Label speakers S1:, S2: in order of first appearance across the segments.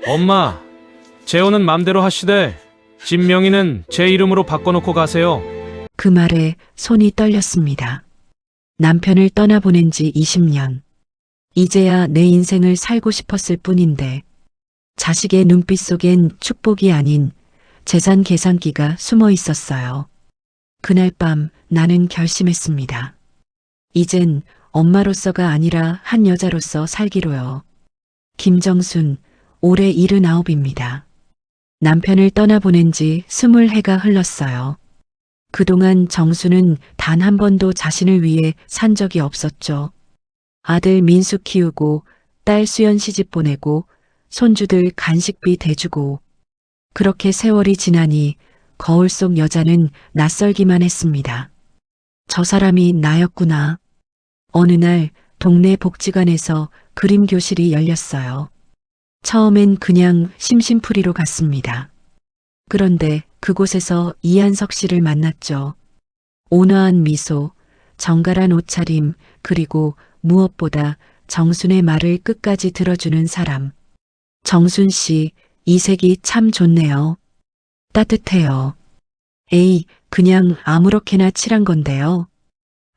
S1: 엄마, 재혼은 맘대로 하시되 집 명의는 제 이름으로 바꿔놓고 가세요.
S2: 그 말에 손이 떨렸습니다. 남편을 떠나보낸 지 20년. 이제야 내 인생을 살고 싶었을 뿐인데 자식의 눈빛 속엔 축복이 아닌 재산 계산기가 숨어 있었어요. 그날 밤 나는 결심했습니다. 이젠 엄마로서가 아니라 한 여자로서 살기로요. 김정순, 올해 79입니다. 남편을 떠나보낸 지 20해가 흘렀어요. 그동안 정수는 단 한 번도 자신을 위해 산 적이 없었죠. 아들 민수 키우고 딸 수연 시집 보내고 손주들 간식비 대주고 그렇게 세월이 지나니 거울 속 여자는 낯설기만 했습니다. 저 사람이 나였구나. 어느 날 동네 복지관에서 그림 교실이 열렸어요. 처음엔 그냥 심심풀이로 갔습니다. 그런데 그곳에서 이한석 씨를 만났죠. 온화한 미소, 정갈한 옷차림, 그리고 무엇보다 정순의 말을 끝까지 들어주는 사람. 정순 씨, 이 색이 참 좋네요. 따뜻해요. 에이, 그냥 아무렇게나 칠한 건데요.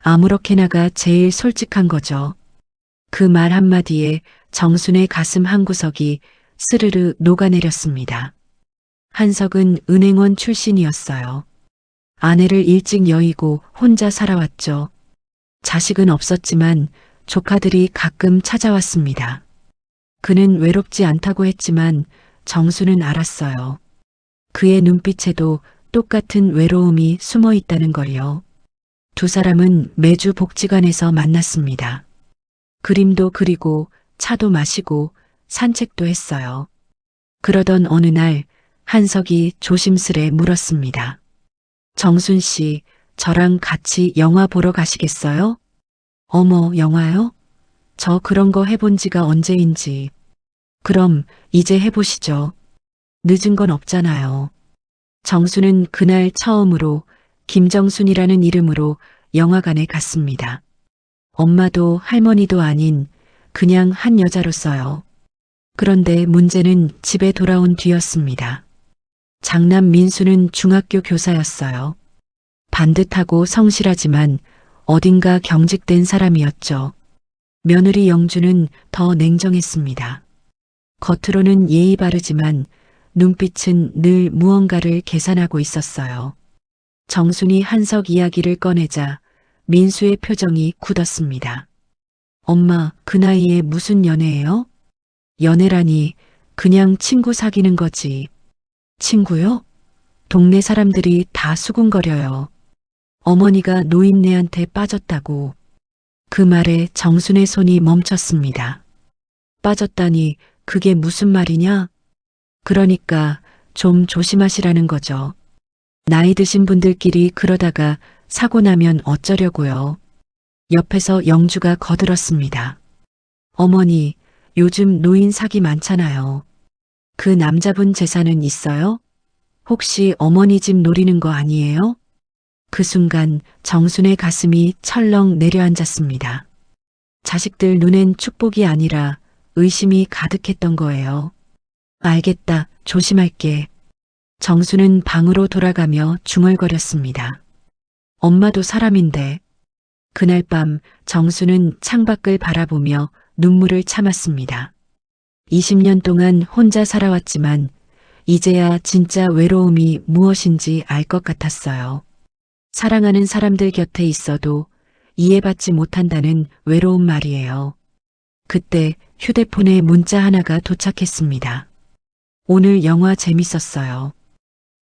S2: 아무렇게나가 제일 솔직한 거죠. 그 말 한마디에 정순의 가슴 한구석이 스르르 녹아내렸습니다. 한석은 은행원 출신이었어요. 아내를 일찍 여의고 혼자 살아왔죠. 자식은 없었지만 조카들이 가끔 찾아왔습니다. 그는 외롭지 않다고 했지만 정수는 알았어요. 그의 눈빛에도 똑같은 외로움이 숨어 있다는 걸요. 두 사람은 매주 복지관에서 만났습니다. 그림도 그리고 차도 마시고 산책도 했어요. 그러던 어느 날 한석이 조심스레 물었습니다. 정순 씨, 저랑 같이 영화 보러 가시겠어요? 어머, 영화요? 저 그런 거 해본 지가 언제인지. 그럼 이제 해보시죠. 늦은 건 없잖아요. 정수는 그날 처음으로 김정순이라는 이름으로 영화관에 갔습니다. 엄마도 할머니도 아닌 그냥 한 여자로서요. 그런데 문제는 집에 돌아온 뒤였습니다. 장남 민수는 중학교 교사였어요. 반듯하고 성실하지만 어딘가 경직된 사람이었죠. 며느리 영주는 더 냉정했습니다. 겉으로는 예의 바르지만 눈빛은 늘 무언가를 계산하고 있었어요. 정순이 한석 이야기를 꺼내자 민수의 표정이 굳었습니다. 엄마, 그 나이에 무슨 연애예요? 연애라니 그냥 친구 사귀는 거지. 친구요? 동네 사람들이 다 수군거려요. 어머니가 노인네한테 빠졌다고. 그 말에 정순의 손이 멈췄습니다. 빠졌다니 그게 무슨 말이냐? 그러니까 좀 조심하시라는 거죠. 나이 드신 분들끼리 그러다가 사고 나면 어쩌려고요. 옆에서 영주가 거들었습니다. 어머니, 요즘 노인 사기 많잖아요. 그 남자분 재산은 있어요? 혹시 어머니 집 노리는 거 아니에요? 그 순간 정순의 가슴이 철렁 내려앉았습니다. 자식들 눈엔 축복이 아니라 의심이 가득했던 거예요. 알겠다, 조심할게. 정수는 방으로 돌아가며 중얼거렸습니다. 엄마도 사람인데. 그날 밤 정수는 창밖을 바라보며 눈물을 참았습니다. 20년 동안 혼자 살아왔지만 이제야 진짜 외로움이 무엇인지 알 것 같았어요. 사랑하는 사람들 곁에 있어도 이해받지 못한다는 외로움 말이에요. 그때 휴대폰에 문자 하나가 도착했습니다. 오늘 영화 재밌었어요.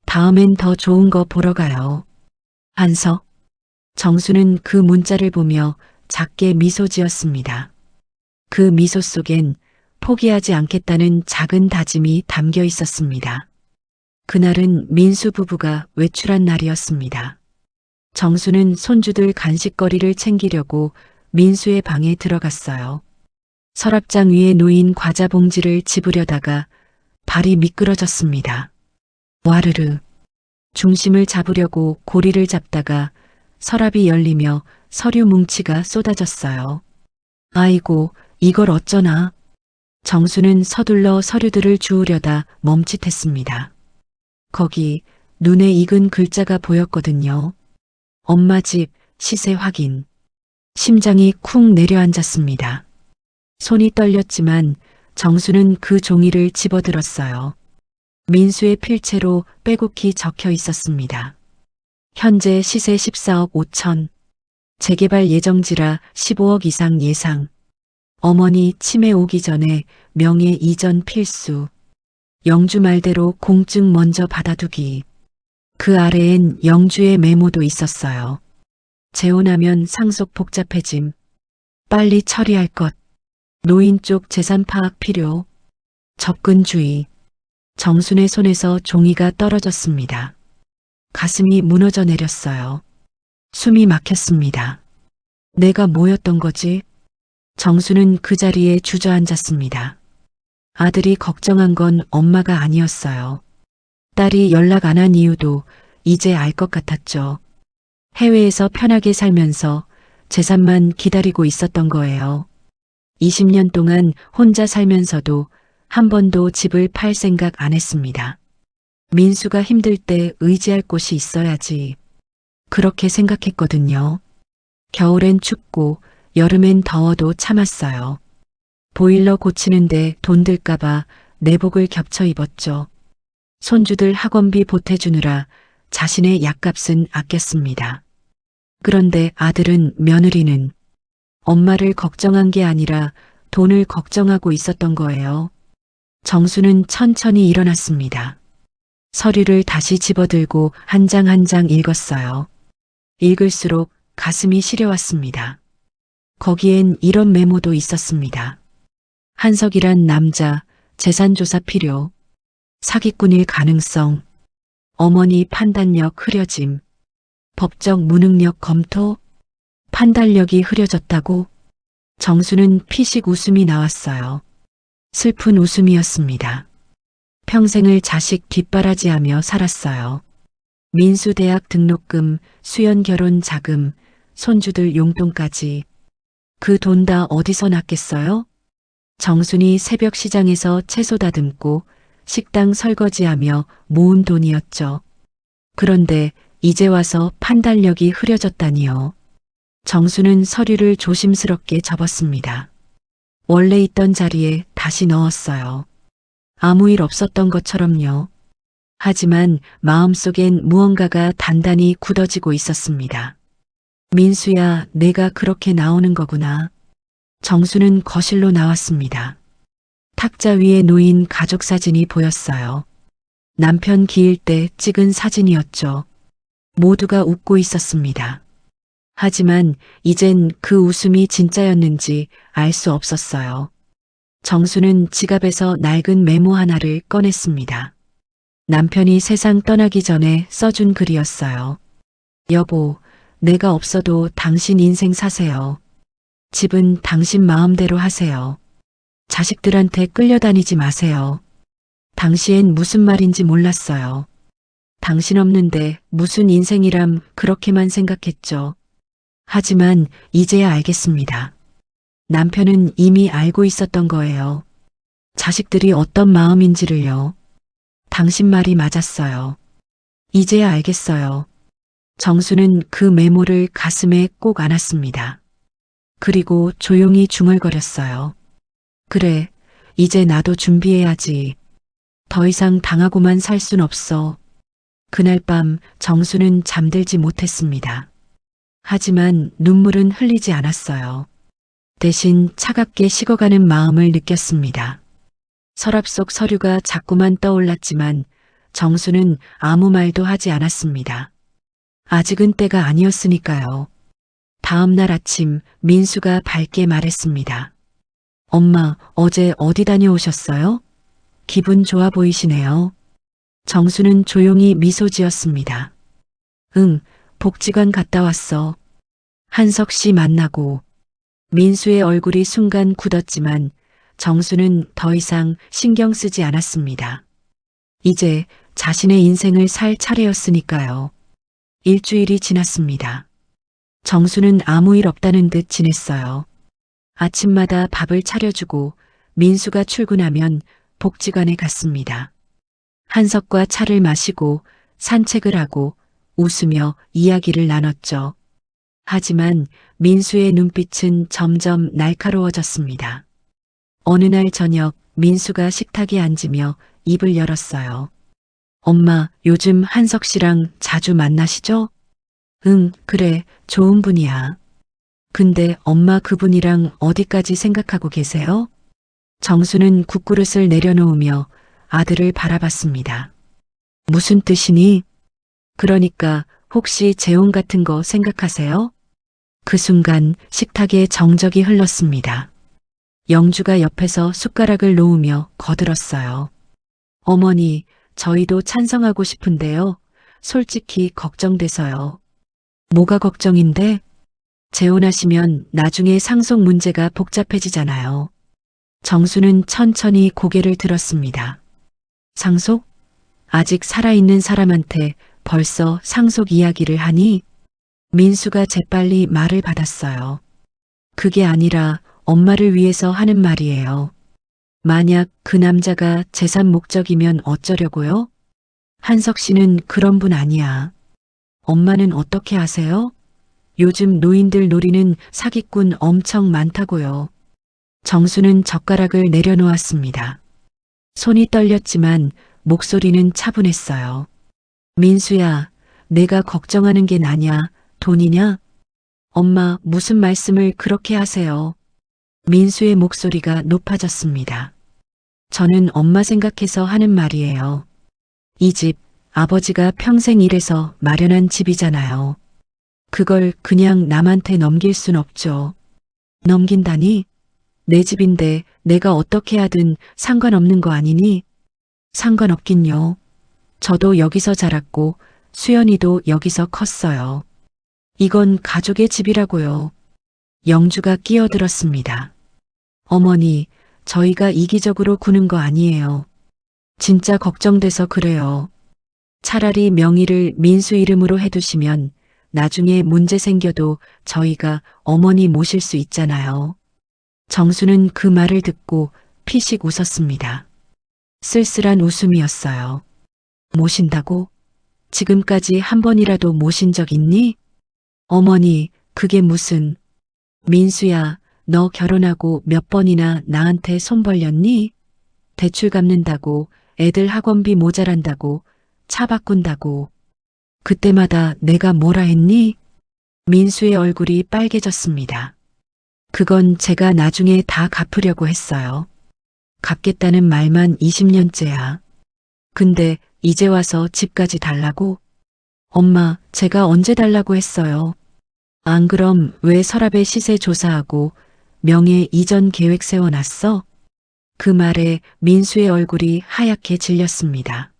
S2: 다음엔 더 좋은 거 보러 가요. 한석. 정수는 그 문자를 보며 작게 미소 지었습니다. 그 미소 속엔 포기하지 않겠다는 작은 다짐이 담겨 있었습니다. 그날은 민수 부부가 외출한 날이었습니다. 정수는 손주들 간식거리를 챙기려고 민수의 방에 들어갔어요. 서랍장 위에 놓인 과자 봉지를 집으려다가 발이 미끄러졌습니다. 와르르. 중심을 잡으려고 고리를 잡다가 서랍이 열리며 서류 뭉치가 쏟아졌어요. 아이고, 이걸 어쩌나. 정수는 서둘러 서류들을 주우려다 멈칫했습니다. 거기 눈에 익은 글자가 보였거든요. 엄마 집 시세 확인. 심장이 쿵 내려앉았습니다. 손이 떨렸지만 정수는 그 종이를 집어들었어요. 민수의 필체로 빼곡히 적혀 있었습니다. 현재 시세 14억 5천. 재개발 예정지라 15억 이상 예상. 어머니 치매 오기 전에 명예 이전 필수. 영주 말대로 공증 먼저 받아두기. 그 아래엔 영주의 메모도 있었어요. 재혼하면 상속 복잡해짐. 빨리 처리할 것. 노인 쪽 재산 파악 필요. 접근주의. 정순의 손에서 종이가 떨어졌습니다. 가슴이 무너져 내렸어요. 숨이 막혔습니다. 내가 뭐였던 거지? 정수는 그 자리에 주저앉았습니다. 아들이 걱정한 건 엄마가 아니었어요. 딸이 연락 안 한 이유도 이제 알 것 같았죠. 해외에서 편하게 살면서 재산만 기다리고 있었던 거예요. 20년 동안 혼자 살면서도 한 번도 집을 팔 생각 안 했습니다. 민수가 힘들 때 의지할 곳이 있어야지. 그렇게 생각했거든요. 겨울엔 춥고 여름엔 더워도 참았어요. 보일러 고치는데 돈 들까봐 내복을 겹쳐 입었죠. 손주들 학원비 보태주느라 자신의 약값은 아꼈습니다. 그런데 아들은 며느리는 엄마를 걱정한 게 아니라 돈을 걱정하고 있었던 거예요. 정수는 천천히 일어났습니다. 서류를 다시 집어들고 한 장 한 장 읽었어요. 읽을수록 가슴이 시려왔습니다. 거기엔 이런 메모도 있었습니다. 한석이란 남자, 재산조사 필요, 사기꾼일 가능성, 어머니 판단력 흐려짐, 법적 무능력 검토, 판단력이 흐려졌다고. 정수는 피식 웃음이 나왔어요. 슬픈 웃음이었습니다. 평생을 자식 뒷바라지하며 살았어요. 민수대학 등록금, 수연 결혼 자금, 손주들 용돈까지. 그 돈 다 어디서 났겠어요? 정순이 새벽 시장에서 채소 다듬고 식당 설거지하며 모은 돈이었죠. 그런데 이제 와서 판단력이 흐려졌다니요. 정수는 서류를 조심스럽게 접었습니다. 원래 있던 자리에 다시 넣었어요. 아무 일 없었던 것처럼요. 하지만 마음속엔 무언가가 단단히 굳어지고 있었습니다. 민수야, 내가 그렇게 나오는 거구나. 정수는 거실로 나왔습니다. 탁자 위에 놓인 가족 사진이 보였어요. 남편 기일 때 찍은 사진이었죠. 모두가 웃고 있었습니다. 하지만 이젠 그 웃음이 진짜였는지 알 수 없었어요. 정수는 지갑에서 낡은 메모 하나를 꺼냈습니다. 남편이 세상 떠나기 전에 써준 글이었어요. 여보, 내가 없어도 당신 인생 사세요. 집은 당신 마음대로 하세요. 자식들한테 끌려다니지 마세요. 당시엔 무슨 말인지 몰랐어요. 당신 없는데 무슨 인생이람 그렇게만 생각했죠. 하지만 이제야 알겠습니다. 남편은 이미 알고 있었던 거예요. 자식들이 어떤 마음인지를요. 당신 말이 맞았어요. 이제야 알겠어요. 정수는 그 메모를 가슴에 꼭 안았습니다. 그리고 조용히 중얼거렸어요. 그래, 이제 나도 준비해야지. 더 이상 당하고만 살 순 없어. 그날 밤 정수는 잠들지 못했습니다. 하지만 눈물은 흘리지 않았어요. 대신 차갑게 식어가는 마음을 느꼈습니다. 서랍 속 서류가 자꾸만 떠올랐지만 정수는 아무 말도 하지 않았습니다. 아직은 때가 아니었으니까요. 다음 날 아침 민수가 밝게 말했습니다. 엄마, 어제 어디 다녀오셨어요? 기분 좋아 보이시네요. 정수는 조용히 미소 지었습니다. 응, 복지관 갔다 왔어. 한석 씨 만나고. 민수의 얼굴이 순간 굳었지만 정수는 더 이상 신경 쓰지 않았습니다. 이제 자신의 인생을 살 차례였으니까요. 일주일이 지났습니다. 정수는 아무 일 없다는 듯 지냈어요. 아침마다 밥을 차려주고 민수가 출근하면 복지관에 갔습니다. 한석과 차를 마시고 산책을 하고 웃으며 이야기를 나눴죠. 하지만 민수의 눈빛은 점점 날카로워졌습니다. 어느 날 저녁 민수가 식탁에 앉으며 입을 열었어요. 엄마, 요즘 한석 씨랑 자주 만나시죠? 응, 그래, 좋은 분이야. 근데 엄마 그분이랑 어디까지 생각하고 계세요? 정수는 국그릇을 내려놓으며 아들을 바라봤습니다. 무슨 뜻이니? 그러니까 혹시 재혼 같은 거 생각하세요? 그 순간 식탁에 정적이 흘렀습니다. 영주가 옆에서 숟가락을 놓으며 거들었어요. 어머니, 저희도 찬성하고 싶은데요. 솔직히 걱정돼서요. 뭐가 걱정인데? 재혼하시면 나중에 상속 문제가 복잡해지잖아요. 정수는 천천히 고개를 들었습니다. 상속? 아직 살아있는 사람한테 벌써 상속 이야기를 하니? 민수가 재빨리 말을 받았어요. 그게 아니라 엄마를 위해서 하는 말이에요. 만약 그 남자가 재산 목적이면 어쩌려고요? 한석 씨는 그런 분 아니야. 엄마는 어떻게 아세요? 요즘 노인들 노리는 사기꾼 엄청 많다고요. 정수는 젓가락을 내려놓았습니다. 손이 떨렸지만 목소리는 차분했어요. 민수야, 내가 걱정하는 게 나냐, 돈이냐? 엄마, 무슨 말씀을 그렇게 하세요? 민수의 목소리가 높아졌습니다. 저는 엄마 생각해서 하는 말이에요. 이 집, 아버지가 평생 일해서 마련한 집이잖아요. 그걸 그냥 남한테 넘길 순 없죠. 넘긴다니? 내 집인데 내가 어떻게 하든 상관없는 거 아니니? 상관없긴요. 저도 여기서 자랐고 수연이도 여기서 컸어요. 이건 가족의 집이라고요. 영주가 끼어들었습니다. 어머니, 저희가 이기적으로 구는 거 아니에요. 진짜 걱정돼서 그래요. 차라리 명의를 민수 이름으로 해두시면 나중에 문제 생겨도 저희가 어머니 모실 수 있잖아요. 정수는 그 말을 듣고 피식 웃었습니다. 쓸쓸한 웃음이었어요. 모신다고? 지금까지 한 번이라도 모신 적 있니? 어머니, 그게 무슨... 민수야, 너 결혼하고 몇 번이나 나한테 손 벌렸니? 대출 갚는다고, 애들 학원비 모자란다고, 차 바꾼다고. 그때마다 내가 뭐라 했니? 민수의 얼굴이 빨개졌습니다. 그건 제가 나중에 다 갚으려고 했어요. 갚겠다는 말만 20년째야. 근데 이제 와서 집까지 달라고? 엄마, 제가 언제 달라고 했어요? 안 그럼 왜 서랍에 시세 조사하고 명예 이전 계획 세워놨어? 그 말에 민수의 얼굴이 하얗게 질렸습니다.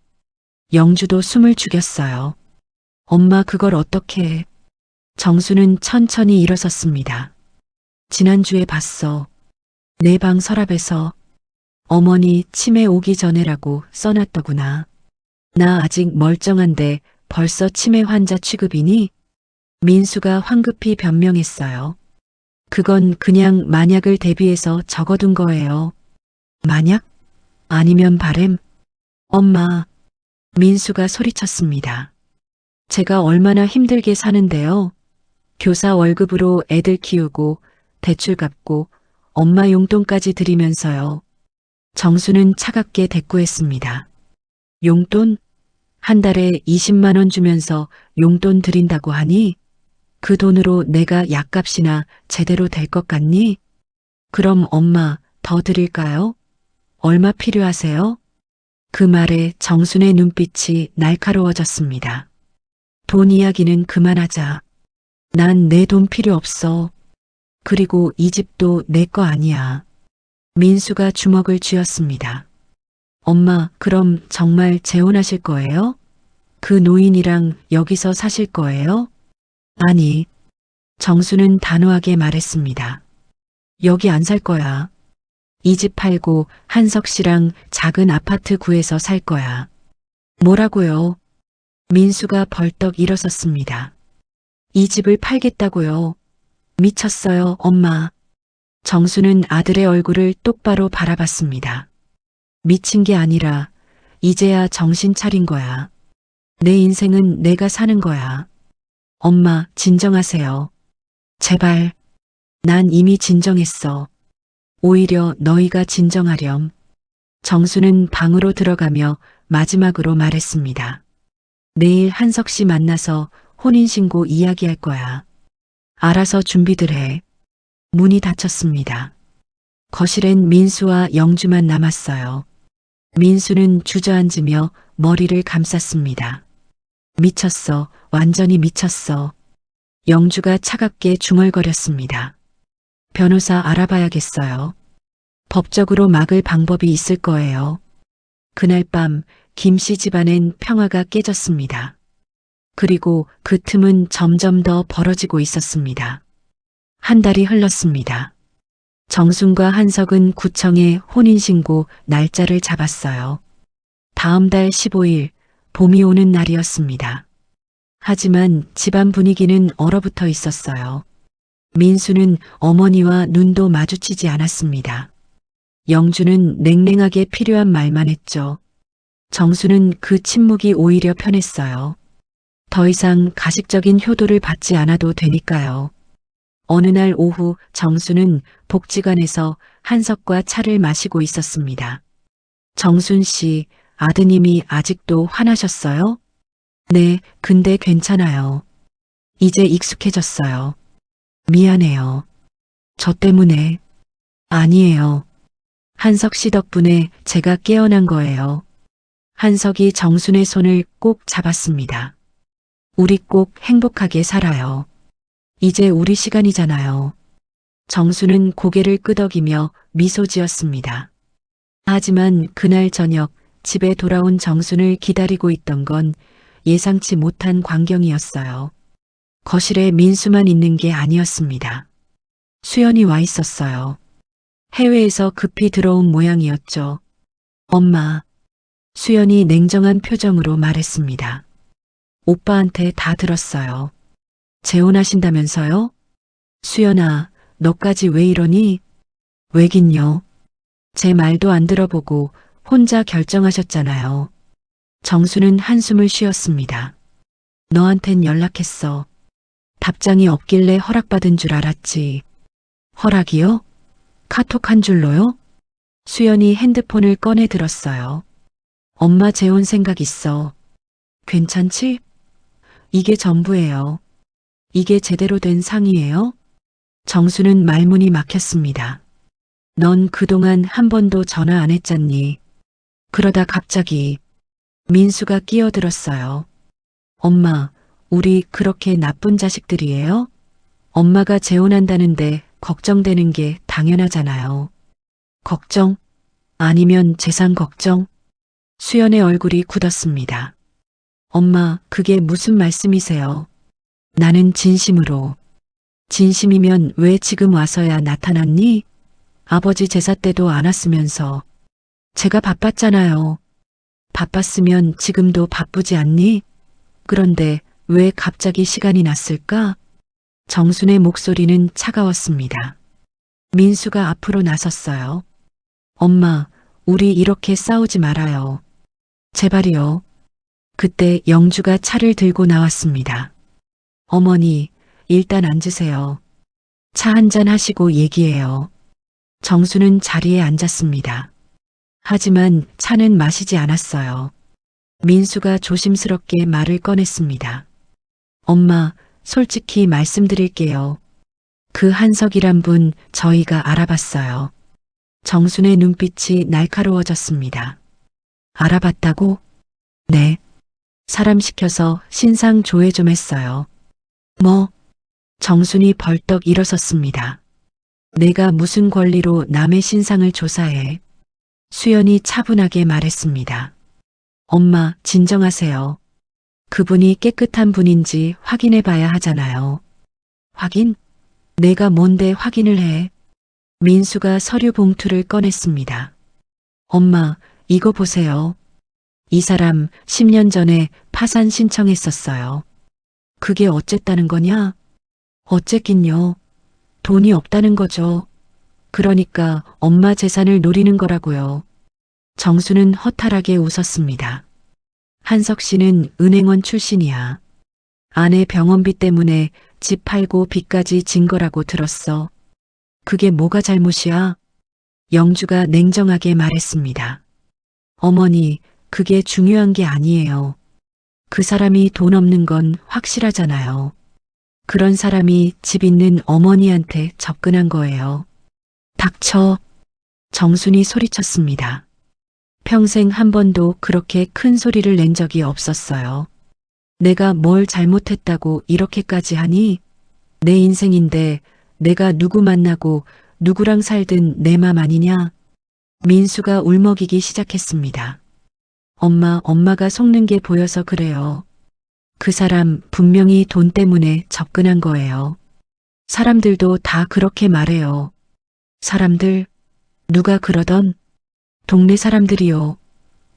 S2: 영주도 숨을 죽였어요. 엄마 그걸 어떻게 해? 정수는 천천히 일어섰습니다. 지난주에 봤어. 내 방 서랍에서 어머니 치매 오기 전에라고 써놨더구나. 나 아직 멀쩡한데 벌써 치매 환자 취급이니? 민수가 황급히 변명했어요. 그건 그냥 만약을 대비해서 적어둔 거예요. 만약? 아니면 바램? 엄마. 민수가 소리쳤습니다. 제가 얼마나 힘들게 사는데요. 교사 월급으로 애들 키우고 대출 갚고 엄마 용돈까지 드리면서요. 정수는 차갑게 대꾸했습니다. 용돈? 한 달에 20만 원 주면서 용돈 드린다고 하니? 그 돈으로 내가 약값이나 제대로 될 것 같니? 그럼 엄마 더 드릴까요? 얼마 필요하세요? 그 말에 정순의 눈빛이 날카로워졌습니다. 돈 이야기는 그만하자. 난 내 돈 필요 없어. 그리고 이 집도 내 거 아니야. 민수가 주먹을 쥐었습니다. 엄마, 그럼 정말 재혼하실 거예요? 그 노인이랑 여기서 사실 거예요? 아니. 정수는 단호하게 말했습니다. 여기 안 살 거야. 이 집 팔고 한석 씨랑 작은 아파트 구해서 살 거야. 뭐라고요? 민수가 벌떡 일어섰습니다. 이 집을 팔겠다고요. 미쳤어요, 엄마. 정수는 아들의 얼굴을 똑바로 바라봤습니다. 미친 게 아니라 이제야 정신 차린 거야. 내 인생은 내가 사는 거야. 엄마, 진정하세요. 제발. 난 이미 진정했어. 오히려 너희가 진정하렴. 정수는 방으로 들어가며 마지막으로 말했습니다. 내일 한석 씨 만나서 혼인신고 이야기할 거야. 알아서 준비들 해. 문이 닫혔습니다. 거실엔 민수와 영주만 남았어요. 민수는 주저앉으며 머리를 감쌌습니다. 미쳤어. 완전히 미쳤어. 영주가 차갑게 중얼거렸습니다. 변호사 알아봐야겠어요. 법적으로 막을 방법이 있을 거예요. 그날 밤 김 씨 집안엔 평화가 깨졌습니다. 그리고 그 틈은 점점 더 벌어지고 있었습니다. 한 달이 흘렀습니다. 정순과 한석은 구청에 혼인신고 날짜를 잡았어요. 다음 달 15일 봄이 오는 날이었습니다. 하지만 집안 분위기는 얼어붙어 있었어요. 민수는 어머니와 눈도 마주치지 않았습니다. 영주는 냉랭하게 필요한 말만 했죠. 정수는 그 침묵이 오히려 편했어요. 더 이상 가식적인 효도를 받지 않아도 되니까요. 어느 날 오후 정수는 복지관에서 한석과 차를 마시고 있었습니다. 정순 씨, 아드님이 아직도 화나셨어요? 네, 근데 괜찮아요. 이제 익숙해졌어요. 미안해요. 저 때문에. 아니에요. 한석 씨 덕분에 제가 깨어난 거예요. 한석이 정순의 손을 꼭 잡았습니다. 우리 꼭 행복하게 살아요. 이제 우리 시간이잖아요. 정수는 고개를 끄덕이며 미소 지었습니다. 하지만 그날 저녁 집에 돌아온 정순을 기다리고 있던 건 예상치 못한 광경이었어요. 거실에 민수만 있는 게 아니었습니다. 수연이 와 있었어요. 해외에서 급히 들어온 모양이었죠. 엄마. 수연이 냉정한 표정으로 말했습니다. 오빠한테 다 들었어요. 재혼하신다면서요? 수연아, 너까지 왜 이러니? 왜긴요. 제 말도 안 들어보고 혼자 결정하셨잖아요. 정수는 한숨을 쉬었습니다. 너한텐 연락했어. 답장이 없길래 허락받은 줄 알았지. 허락이요? 카톡 한 줄로요? 수연이 핸드폰을 꺼내 들었어요. 엄마 재혼 생각 있어. 괜찮지? 이게 전부예요. 이게 제대로 된 상의예요? 정수는 말문이 막혔습니다. 넌 그동안 한 번도 전화 안 했잖니. 그러다 갑자기 민수가 끼어들었어요. 엄마, 우리 그렇게 나쁜 자식들이에요? 엄마가 재혼한다는데 걱정되는 게 당연하잖아요. 걱정? 아니면 재산 걱정? 수연의 얼굴이 굳었습니다. 엄마, 그게 무슨 말씀이세요? 나는 진심으로. 진심이면 왜 지금 와서야 나타났니? 아버지 제사 때도 안 왔으면서. 제가 바빴잖아요. 바빴으면 지금도 바쁘지 않니? 그런데 왜 갑자기 시간이 났을까? 정순의 목소리는 차가웠습니다. 민수가 앞으로 나섰어요. 엄마, 우리 이렇게 싸우지 말아요. 제발이요. 그때 영주가 차를 들고 나왔습니다. 어머니, 일단 앉으세요. 차 한잔 하시고 얘기해요. 정수는 자리에 앉았습니다. 하지만 차는 마시지 않았어요. 민수가 조심스럽게 말을 꺼냈습니다. 엄마, 솔직히 말씀드릴게요. 그 한석이란 분 저희가 알아봤어요. 정순의 눈빛이 날카로워졌습니다. 알아봤다고? 네. 사람 시켜서 신상 조회 좀 했어요. 뭐? 정순이 벌떡 일어섰습니다. 내가 무슨 권리로 남의 신상을 조사해? 수연이 차분하게 말했습니다. 엄마, 진정하세요. 그분이 깨끗한 분인지 확인해 봐야 하잖아요. 확인? 내가 뭔데 확인을 해? 민수가 서류 봉투를 꺼냈습니다. 엄마, 이거 보세요. 이 사람 10년 전에 파산 신청했었어요. 그게 어쨌다는 거냐? 어쨌긴요. 돈이 없다는 거죠. 그러니까 엄마 재산을 노리는 거라고요. 정수는 허탈하게 웃었습니다. 한석 씨는 은행원 출신이야. 아내 병원비 때문에 집 팔고 빚까지 진 거라고 들었어. 그게 뭐가 잘못이야? 영주가 냉정하게 말했습니다. 어머니, 그게 중요한 게 아니에요. 그 사람이 돈 없는 건 확실하잖아요. 그런 사람이 집 있는 어머니한테 접근한 거예요. 닥쳐. 정순이 소리쳤습니다. 평생 한 번도 그렇게 큰 소리를 낸 적이 없었어요. 내가 뭘 잘못했다고 이렇게까지 하니? 내 인생인데 내가 누구 만나고 누구랑 살든 내 맘 아니냐? 민수가 울먹이기 시작했습니다. 엄마가 속는 게 보여서 그래요. 그 사람 분명히 돈 때문에 접근한 거예요. 사람들도 다 그렇게 말해요. 사람들? 누가 그러던? 동네 사람들이요.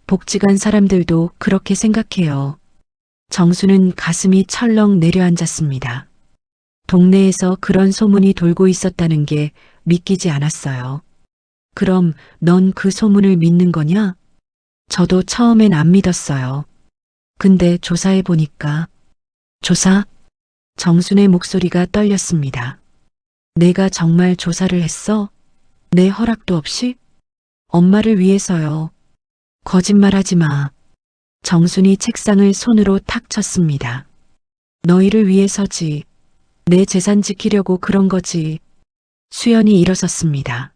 S2: 복지관 사람들도 그렇게 생각해요. 정수는 가슴이 철렁 내려앉았습니다. 동네에서 그런 소문이 돌고 있었다는 게 믿기지 않았어요. 그럼 넌 그 소문을 믿는 거냐? 저도 처음엔 안 믿었어요. 근데 조사해 보니까. 조사? 정순의 목소리가 떨렸습니다. 내가 정말 조사를 했어? 내 허락도 없이? 엄마를 위해서요. 거짓말하지 마. 정순이 책상을 손으로 탁 쳤습니다. 너희를 위해서지. 내 재산 지키려고 그런 거지. 수연이 일어섰습니다.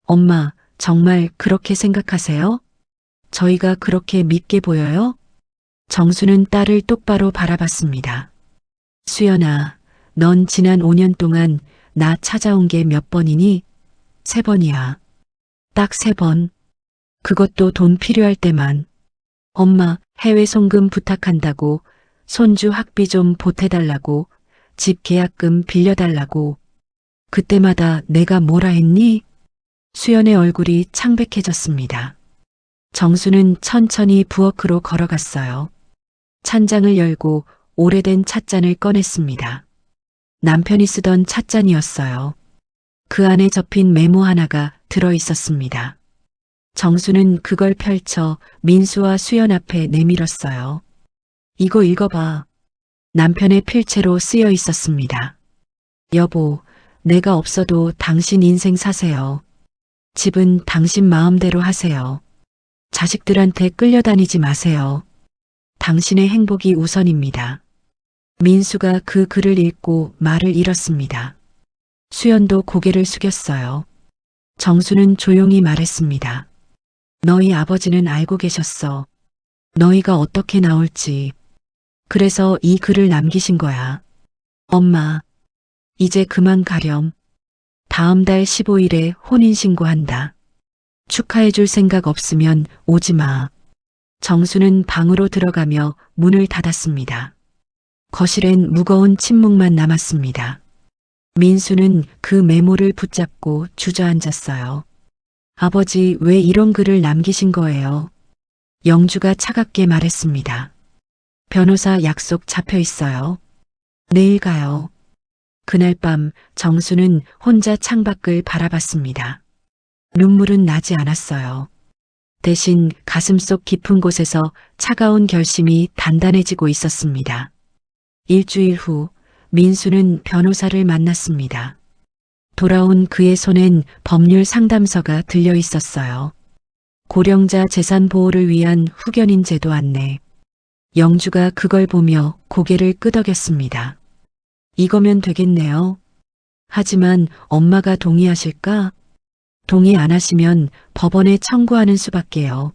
S2: 엄마, 정말 그렇게 생각하세요? 저희가 그렇게 믿게 보여요? 정수는 딸을 똑바로 바라봤습니다. 수연아, 넌 지난 5년 동안 나 찾아온 게 몇 번이니? 3번이야. 딱 3번. 그것도 돈 필요할 때만. 엄마, 해외 송금 부탁한다고, 손주 학비 좀 보태달라고, 집 계약금 빌려달라고. 그때마다 내가 뭐라 했니? 수연의 얼굴이 창백해졌습니다. 정수는 천천히 부엌으로 걸어갔어요. 찬장을 열고 오래된 찻잔을 꺼냈습니다. 남편이 쓰던 찻잔이었어요. 그 안에 접힌 메모 하나가 들어 있었습니다. 정수는 그걸 펼쳐 민수와 수연 앞에 내밀었어요. 이거 읽어봐. 남편의 필체로 쓰여 있었습니다. 여보, 내가 없어도 당신 인생 사세요. 집은 당신 마음대로 하세요. 자식들한테 끌려다니지 마세요. 당신의 행복이 우선입니다. 민수가 그 글을 읽고 말을 잃었습니다. 수연도 고개를 숙였어요. 정수는 조용히 말했습니다. 너희 아버지는 알고 계셨어. 너희가 어떻게 나올지. 그래서 이 글을 남기신 거야. 엄마, 이제 그만 가렴. 다음 달 15일에 혼인신고한다. 축하해줄 생각 없으면 오지 마. 정수는 방으로 들어가며 문을 닫았습니다. 거실엔 무거운 침묵만 남았습니다. 민수는 그 메모를 붙잡고 주저앉았어요. 아버지, 왜 이런 글을 남기신 거예요? 영주가 차갑게 말했습니다. 변호사 약속 잡혀 있어요. 내일 가요. 그날 밤 정수는 혼자 창밖을 바라봤습니다. 눈물은 나지 않았어요. 대신 가슴속 깊은 곳에서 차가운 결심이 단단해지고 있었습니다. 일주일 후 민수는 변호사를 만났습니다. 돌아온 그의 손엔 법률 상담서가 들려 있었어요. 고령자 재산 보호를 위한 후견인 제도 안내. 영주가 그걸 보며 고개를 끄덕였습니다. 이거면 되겠네요. 하지만 엄마가 동의하실까? 동의 안 하시면 법원에 청구하는 수밖에요.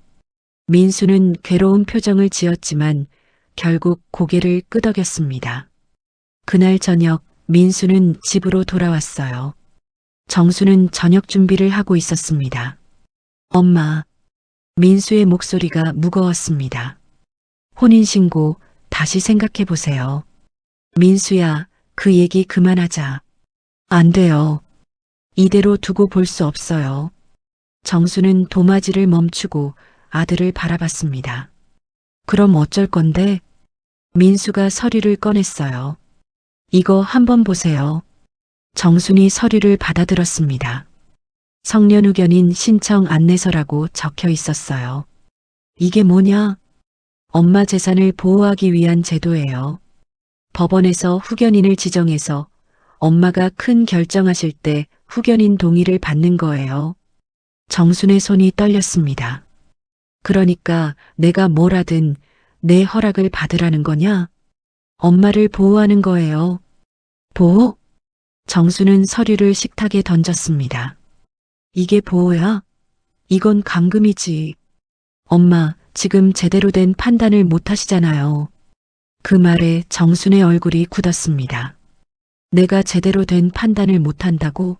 S2: 민수는 괴로운 표정을 지었지만 결국 고개를 끄덕였습니다. 그날 저녁 민수는 집으로 돌아왔어요. 정수는 저녁 준비를 하고 있었습니다. 엄마, 민수의 목소리가 무거웠습니다. 혼인신고 다시 생각해 보세요. 민수야, 그 얘기 그만하자. 안 돼요. 이대로 두고 볼 수 없어요. 정수는 도마지를 멈추고 아들을 바라봤습니다. 그럼 어쩔 건데? 민수가 서류를 꺼냈어요. 이거 한번 보세요. 정순이 서류를 받아들었습니다. 성년 후견인 신청 안내서라고 적혀 있었어요. 이게 뭐냐? 엄마 재산을 보호하기 위한 제도예요. 법원에서 후견인을 지정해서 엄마가 큰 결정하실 때 후견인 동의를 받는 거예요. 정순의 손이 떨렸습니다. 그러니까 내가 뭘 하든 내 허락을 받으라는 거냐? 엄마를 보호하는 거예요. 보호? 정수는 서류를 식탁에 던졌습니다. 이게 보호야? 이건 감금이지. 엄마, 지금 제대로 된 판단을 못 하시잖아요. 그 말에 정순의 얼굴이 굳었습니다. 내가 제대로 된 판단을 못 한다고?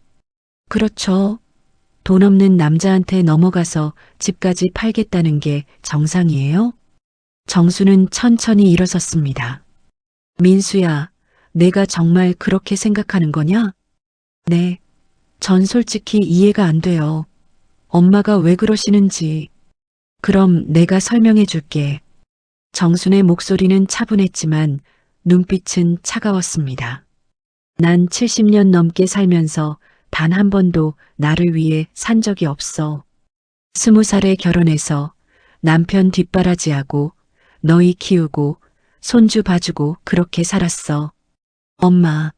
S2: 그렇죠. 돈 없는 남자한테 넘어가서 집까지 팔겠다는 게 정상이에요? 정수는 천천히 일어섰습니다. 민수야, 내가 정말 그렇게 생각하는 거냐? 네. 전 솔직히 이해가 안 돼요. 엄마가 왜 그러시는지. 그럼 내가 설명해 줄게. 정순의 목소리는 차분했지만 눈빛은 차가웠습니다. 난 70년 넘게 살면서 단 한 번도 나를 위해 산 적이 없어. 20살에 결혼해서 남편 뒷바라지하고 너희 키우고 손주 봐주고 그렇게 살았어. 엄마.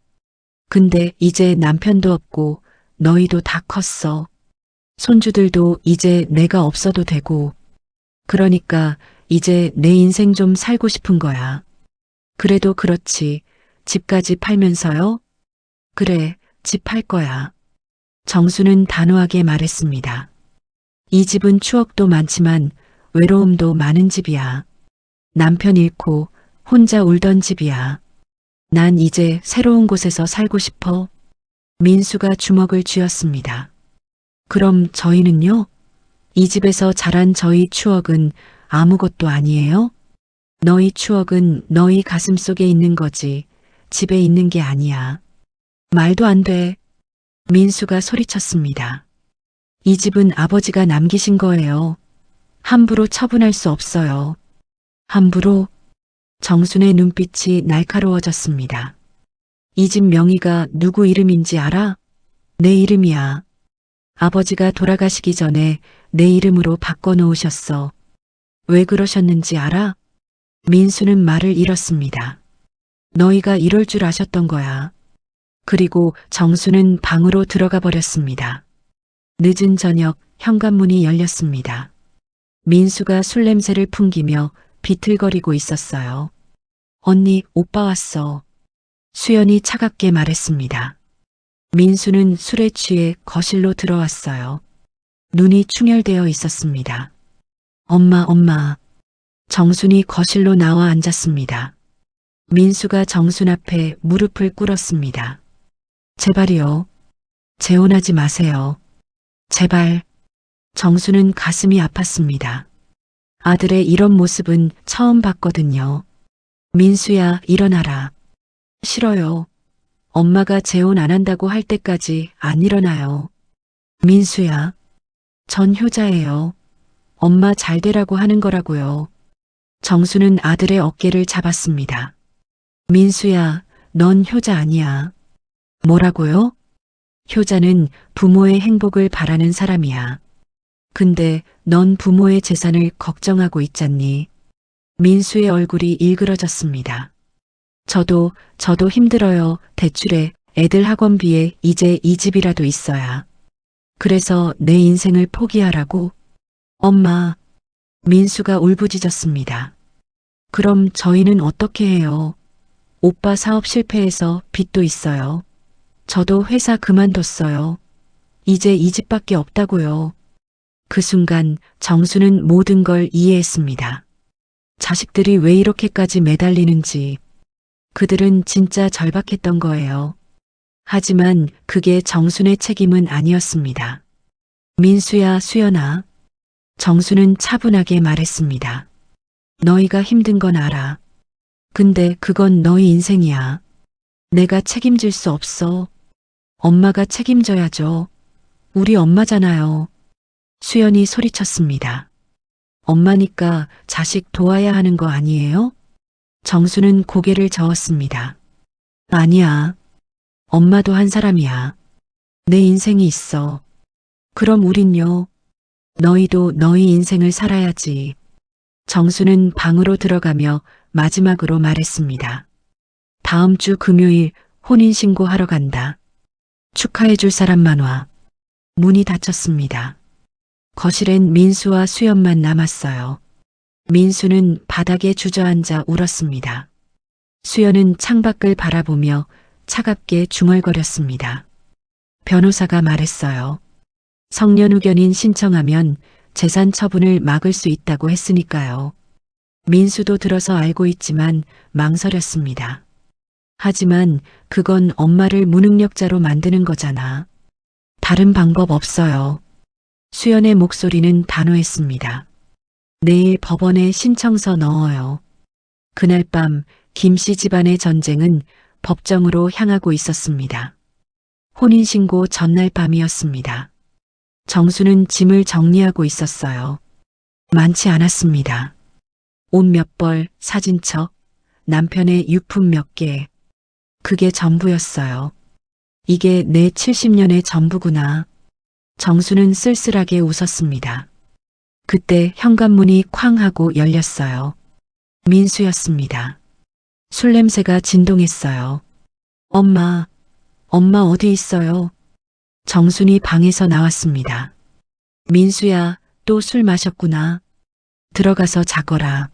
S2: 근데 이제 남편도 없고 너희도 다 컸어. 손주들도 이제 내가 없어도 되고. 그러니까 이제 내 인생 좀 살고 싶은 거야. 그래도 그렇지. 집까지 팔면서요? 그래, 집 팔 거야. 정수는 단호하게 말했습니다. 이 집은 추억도 많지만 외로움도 많은 집이야. 남편 잃고 혼자 울던 집이야. 난 이제 새로운 곳에서 살고 싶어. 민수가 주먹을 쥐었습니다. 그럼 저희는요? 이 집에서 자란 저희 추억은 아무것도 아니에요? 너희 추억은 너희 가슴 속에 있는 거지 집에 있는 게 아니야. 말도 안 돼. 민수가 소리쳤습니다. 이 집은 아버지가 남기신 거예요. 함부로 처분할 수 없어요. 함부로? 정순의 눈빛이 날카로워졌습니다. 이 집 명의가 누구 이름인지 알아? 내 이름이야. 아버지가 돌아가시기 전에 내 이름으로 바꿔놓으셨어. 왜 그러셨는지 알아? 민수는 말을 잃었습니다. 너희가 이럴 줄 아셨던 거야. 그리고 정수는 방으로 들어가 버렸습니다. 늦은 저녁 현관문이 열렸습니다. 민수가 술 냄새를 풍기며 비틀거리고 있었어요. 언니, 오빠 왔어. 수연이 차갑게 말했습니다. 민수는 술에 취해 거실로 들어왔어요. 눈이 충혈되어 있었습니다. 엄마. 정순이 거실로 나와 앉았습니다. 민수가 정순 앞에 무릎을 꿇었습니다. 제발이요. 재혼하지 마세요. 제발. 정수는 가슴이 아팠습니다. 아들의 이런 모습은 처음 봤거든요. 민수야, 일어나라. 싫어요. 엄마가 재혼 안 한다고 할 때까지 안 일어나요. 민수야. 전 효자예요. 엄마 잘 되라고 하는 거라고요. 정수는 아들의 어깨를 잡았습니다. 민수야, 넌 효자 아니야. 뭐라고요? 효자는 부모의 행복을 바라는 사람이야. 근데 넌 부모의 재산을 걱정하고 있잖니. 민수의 얼굴이 일그러졌습니다. 저도 힘들어요. 대출에 애들 학원비에 이제 이 집이라도 있어야. 그래서 내 인생을 포기하라고? 엄마. 민수가 울부짖었습니다. 그럼 저희는 어떻게 해요? 오빠 사업 실패해서 빚도 있어요. 저도 회사 그만뒀어요. 이제 이 집밖에 없다고요. 그 순간 정수는 모든 걸 이해했습니다. 자식들이 왜 이렇게까지 매달리는지. 그들은 진짜 절박했던 거예요. 하지만 그게 정순의 책임은 아니었습니다. 민수야, 수연아. 정수는 차분하게 말했습니다. 너희가 힘든 건 알아. 근데 그건 너희 인생이야. 내가 책임질 수 없어. 엄마가 책임져야죠. 우리 엄마잖아요. 수연이 소리쳤습니다. 엄마니까 자식 도와야 하는 거 아니에요? 정수는 고개를 저었습니다. 아니야. 엄마도 한 사람이야. 내 인생이 있어. 그럼 우린요. 너희도 너희 인생을 살아야지. 정수는 방으로 들어가며 마지막으로 말했습니다. 다음 주 금요일 혼인신고하러 간다. 축하해줄 사람만 와. 문이 닫혔습니다. 거실엔 민수와 수연만 남았어요. 민수는 바닥에 주저앉아 울었습니다. 수연은 창밖을 바라보며 차갑게 중얼거렸습니다. 변호사가 말했어요. 성년후견인 신청하면 재산 처분을 막을 수 있다고 했으니까요. 민수도 들어서 알고 있지만 망설였습니다. 하지만 그건 엄마를 무능력자로 만드는 거잖아. 다른 방법 없어요. 수연의 목소리는 단호했습니다. 내일 법원에 신청서 넣어요. 그날 밤 김씨 집안의 전쟁은 법정으로 향하고 있었습니다. 혼인신고 전날 밤이었습니다. 정수는 짐을 정리하고 있었어요. 많지 않았습니다. 옷 몇 벌, 사진첩, 남편의 유품 몇 개. 그게 전부였어요. 이게 내 70년의 전부구나. 정수는 쓸쓸하게 웃었습니다. 그때 현관문이 쾅 하고 열렸어요. 민수였습니다. 술 냄새가 진동했어요. 엄마 어디 있어요? 정순이 방에서 나왔습니다. 민수야, 또 술 마셨구나. 들어가서 자거라.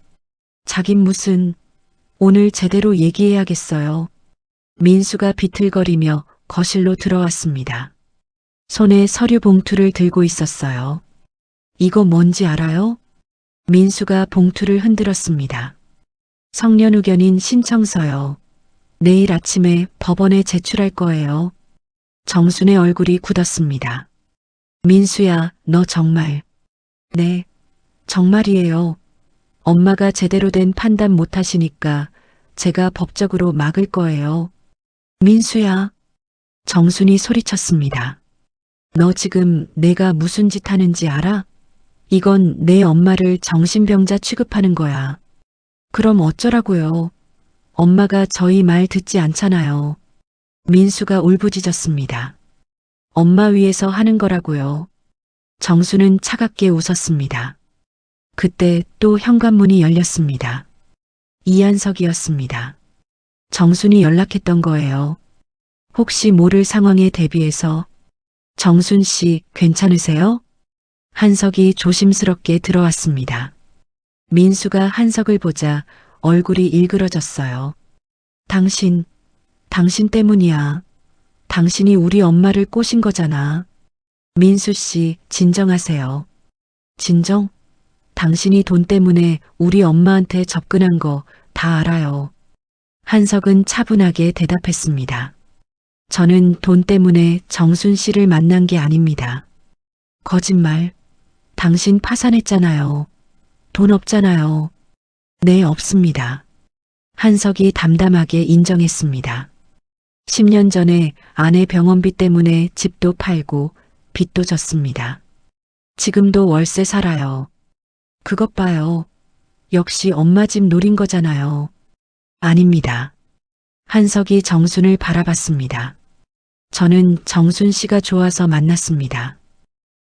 S2: 자긴 무슨, 오늘 제대로 얘기해야겠어요. 민수가 비틀거리며 거실로 들어왔습니다. 손에 서류 봉투를 들고 있었어요. 이거 뭔지 알아요? 민수가 봉투를 흔들었습니다. 성년후견인 신청서요. 내일 아침에 법원에 제출할 거예요. 정순의 얼굴이 굳었습니다. 민수야, 너 정말. 네, 정말이에요. 엄마가 제대로 된 판단 못 하시니까 제가 법적으로 막을 거예요. 민수야. 정순이 소리쳤습니다. 너 지금 내가 무슨 짓 하는지 알아? 이건 내 엄마를 정신병자 취급하는 거야. 그럼 어쩌라고요? 엄마가 저희 말 듣지 않잖아요. 민수가 울부짖었습니다. 엄마 위해서 하는 거라고요. 정수는 차갑게 웃었습니다. 그때 또 현관문이 열렸습니다. 이한석이었습니다. 정순이 연락했던 거예요. 혹시 모를 상황에 대비해서 정순 씨 괜찮으세요? 한석이 조심스럽게 들어왔습니다. 민수가 한석을 보자 얼굴이 일그러졌어요. 당신 때문이야. 당신이 우리 엄마를 꼬신 거잖아. 민수 씨, 진정하세요. 진정? 당신이 돈 때문에 우리 엄마한테 접근한 거 다 알아요. 한석은 차분하게 대답했습니다. 저는 돈 때문에 정순 씨를 만난 게 아닙니다. 거짓말. 당신 파산했잖아요. 돈 없잖아요. 네, 없습니다. 한석이 담담하게 인정했습니다. 10년 전에 아내 병원비 때문에 집도 팔고 빚도 졌습니다. 지금도 월세 살아요. 그것 봐요. 역시 엄마 집 노린 거잖아요. 아닙니다. 한석이 정순을 바라봤습니다. 저는 정순 씨가 좋아서 만났습니다.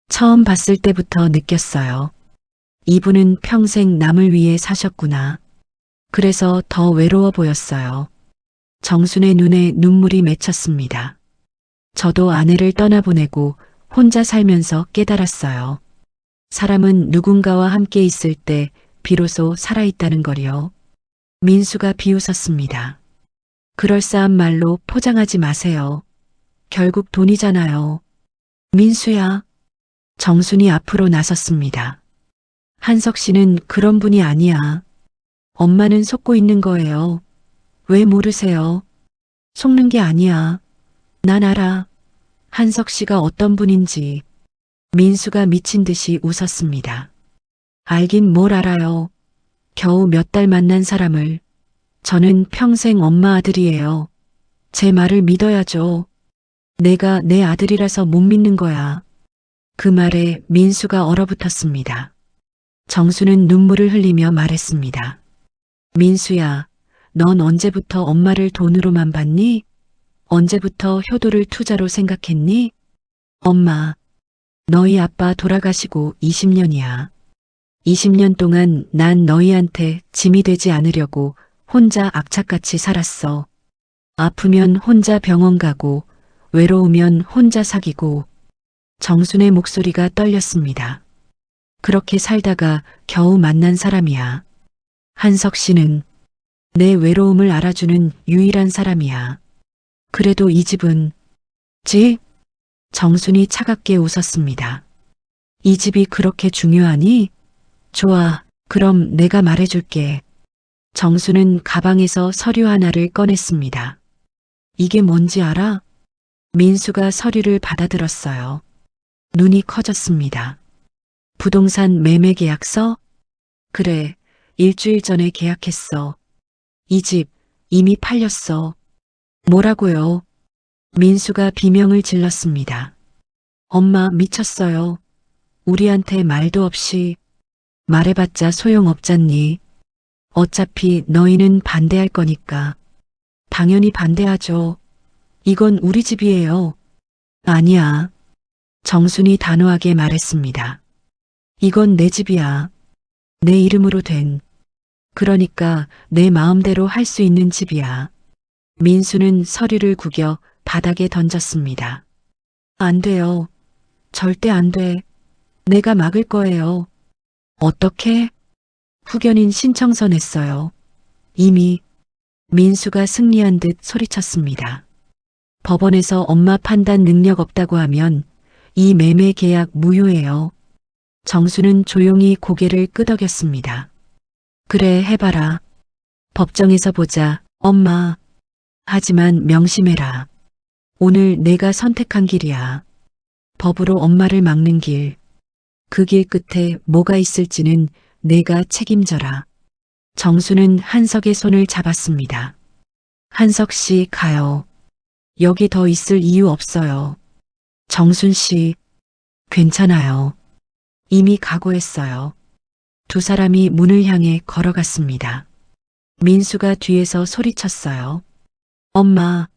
S2: 처음 봤을 때부터 느꼈어요. 이분은 평생 남을 위해 사셨구나. 그래서 더 외로워 보였어요. 정순의 눈에 눈물이 맺혔습니다. 저도 아내를 떠나보내고 혼자 살면서 깨달았어요. 사람은 누군가와 함께 있을 때 비로소 살아있다는 거리요. 민수가 비웃었습니다. 그럴싸한 말로 포장하지 마세요. 결국 돈이잖아요. 민수야. 정순이 앞으로 나섰습니다. 한석 씨는 그런 분이 아니야. 엄마는 속고 있는 거예요. 왜 모르세요? 속는 게 아니야. 난 알아. 한석 씨가 어떤 분인지. 민수가 미친 듯이 웃었습니다. 알긴 뭘 알아요. 겨우 몇 달 만난 사람을. 저는 평생 엄마 아들이에요. 제 말을 믿어야죠. 내가 내 아들이라서 못 믿는 거야. 그 말에 민수가 얼어붙었습니다. 정수는 눈물을 흘리며 말했습니다. 민수야, 넌 언제부터 엄마를 돈으로만 봤니? 언제부터 효도를 투자로 생각했니? 엄마, 너희 아빠 돌아가시고 20년이야. 20년 동안 난 너희한테 짐이 되지 않으려고 혼자 악착같이 살았어. 아프면 혼자 병원 가고, 외로우면 혼자 사귀고. 정순의 목소리가 떨렸습니다. 그렇게 살다가 겨우 만난 사람이야. 한석 씨는 내 외로움을 알아주는 유일한 사람이야. 그래도 이 집은 집? 정순이 차갑게 웃었습니다. 이 집이 그렇게 중요하니? 좋아, 그럼 내가 말해줄게. 정순은 가방에서 서류 하나를 꺼냈습니다. 이게 뭔지 알아? 민수가 서류를 받아들었어요. 눈이 커졌습니다. 부동산 매매 계약서? 그래, 일주일 전에 계약했어. 이 집 이미 팔렸어. 뭐라고요? 민수가 비명을 질렀습니다. 엄마 미쳤어요. 우리한테 말도 없이. 말해봤자 소용없잖니. 어차피 너희는 반대할 거니까. 당연히 반대하죠. 이건 우리 집이에요. 아니야. 정순이 단호하게 말했습니다. 이건 내 집이야. 내 이름으로 된. 그러니까 내 마음대로 할 수 있는 집이야. 민수는 서류를 구겨 바닥에 던졌습니다. 안 돼요. 절대 안 돼. 내가 막을 거예요. 어떻게? 후견인 신청서 냈어요. 이미. 민수가 승리한 듯 소리쳤습니다. 법원에서 엄마 판단 능력 없다고 하면 이 매매 계약 무효예요. 정수는 조용히 고개를 끄덕였습니다. 그래, 해봐라. 법정에서 보자, 엄마. 하지만 명심해라. 오늘 내가 선택한 길이야. 법으로 엄마를 막는 길. 그 길 끝에 뭐가 있을지는 내가 책임져라. 정수는 한석의 손을 잡았습니다. 한석 씨, 가요. 여기 더 있을 이유 없어요. 정순 씨, 괜찮아요. 이미 각오했어요. 두 사람이 문을 향해 걸어갔습니다. 민수가 뒤에서 소리쳤어요. 엄마,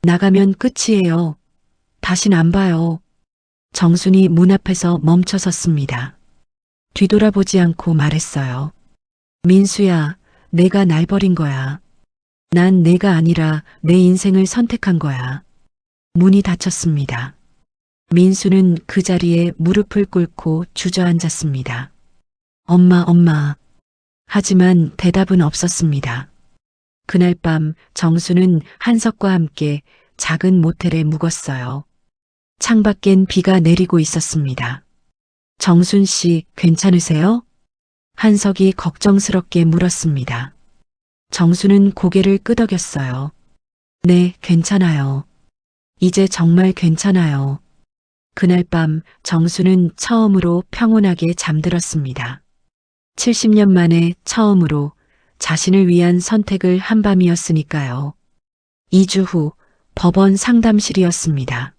S2: 나가면 끝이에요. 다신 안 봐요. 정순이 문 앞에서 멈춰 섰습니다. 뒤돌아보지 않고 말했어요. 민수야, 내가 날 버린 거야. 난 내가 아니라 내 인생을 선택한 거야. 문이 닫혔습니다. 민수는 그 자리에 무릎을 꿇고 주저앉았습니다. 엄마, 엄마. 하지만 대답은 없었습니다. 그날 밤 정수는 한석과 함께 작은 모텔에 묵었어요. 창밖엔 비가 내리고 있었습니다. 정순 씨, 괜찮으세요? 한석이 걱정스럽게 물었습니다. 정수는 고개를 끄덕였어요. 네, 괜찮아요. 이제 정말 괜찮아요. 그날 밤 정수는 처음으로 평온하게 잠들었습니다. 70년 만에 처음으로 자신을 위한 선택을 한 밤이었으니까요. 2주 후 법원 상담실이었습니다.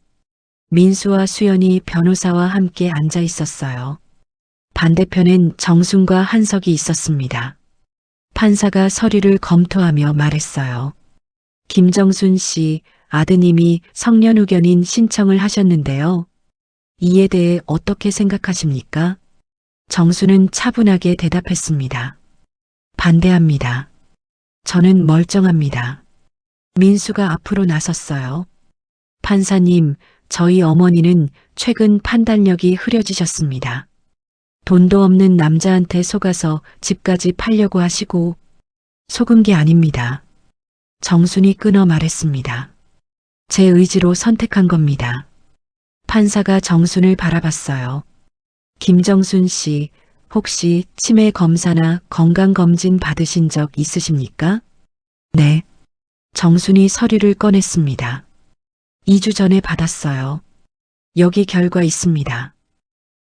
S2: 민수와 수연이 변호사와 함께 앉아 있었어요. 반대편엔 정순과 한석이 있었습니다. 판사가 서류를 검토하며 말했어요. 김정순 씨 아드님이 성년후견인 신청을 하셨는데요. 이에 대해 어떻게 생각하십니까? 정수는 차분하게 대답했습니다. 반대합니다. 저는 멀쩡합니다. 민수가 앞으로 나섰어요. 판사님, 저희 어머니는 최근 판단력이 흐려지셨습니다. 돈도 없는 남자한테 속아서 집까지 팔려고 하시고 속은 게 아닙니다. 정순이 끊어 말했습니다. 제 의지로 선택한 겁니다. 판사가 정순을 바라봤어요. 김정순 씨, 혹시 치매 검사나 건강검진 받으신 적 있으십니까? 네. 정순이 서류를 꺼냈습니다. 2주 전에 받았어요. 여기 결과 있습니다.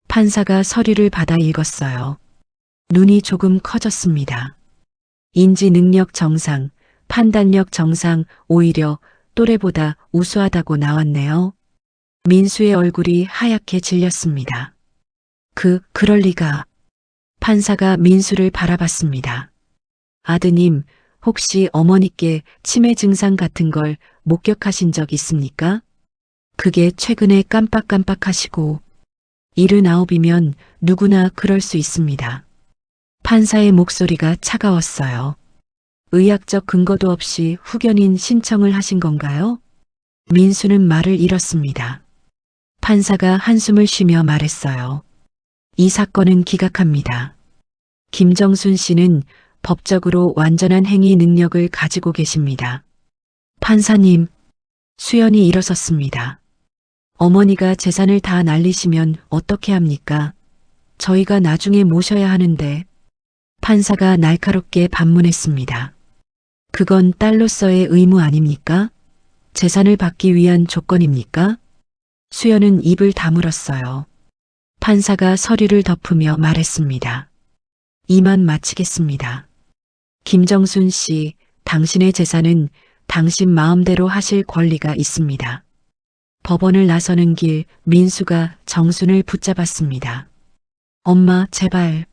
S2: 판사가 서류를 받아 읽었어요. 눈이 조금 커졌습니다. 인지 능력 정상, 판단력 정상, 오히려 또래보다 우수하다고 나왔네요. 민수의 얼굴이 하얗게 질렸습니다. 그럴 리가. 판사가 민수를 바라봤습니다. 아드님, 혹시 어머니께 치매 증상 같은 걸 목격하신 적 있습니까? 그게 최근에 깜빡깜빡하시고 79이면 누구나 그럴 수 있습니다. 판사의 목소리가 차가웠어요. 의학적 근거도 없이 후견인 신청을 하신 건가요? 민수는 말을 잃었습니다. 판사가 한숨을 쉬며 말했어요. 이 사건은 기각합니다. 김정순 씨는 법적으로 완전한 행위 능력을 가지고 계십니다. 판사님, 수연이 일어섰습니다. 어머니가 재산을 다 날리시면 어떻게 합니까? 저희가 나중에 모셔야 하는데. 판사가 날카롭게 반문했습니다. 그건 딸로서의 의무 아닙니까? 재산을 받기 위한 조건입니까? 수연은 입을 다물었어요. 판사가 서류를 덮으며 말했습니다. 이만 마치겠습니다. 김정순 씨, 당신의 재산은 당신 마음대로 하실 권리가 있습니다. 법원을 나서는 길 민수가 정순을 붙잡았습니다. 엄마, 제발.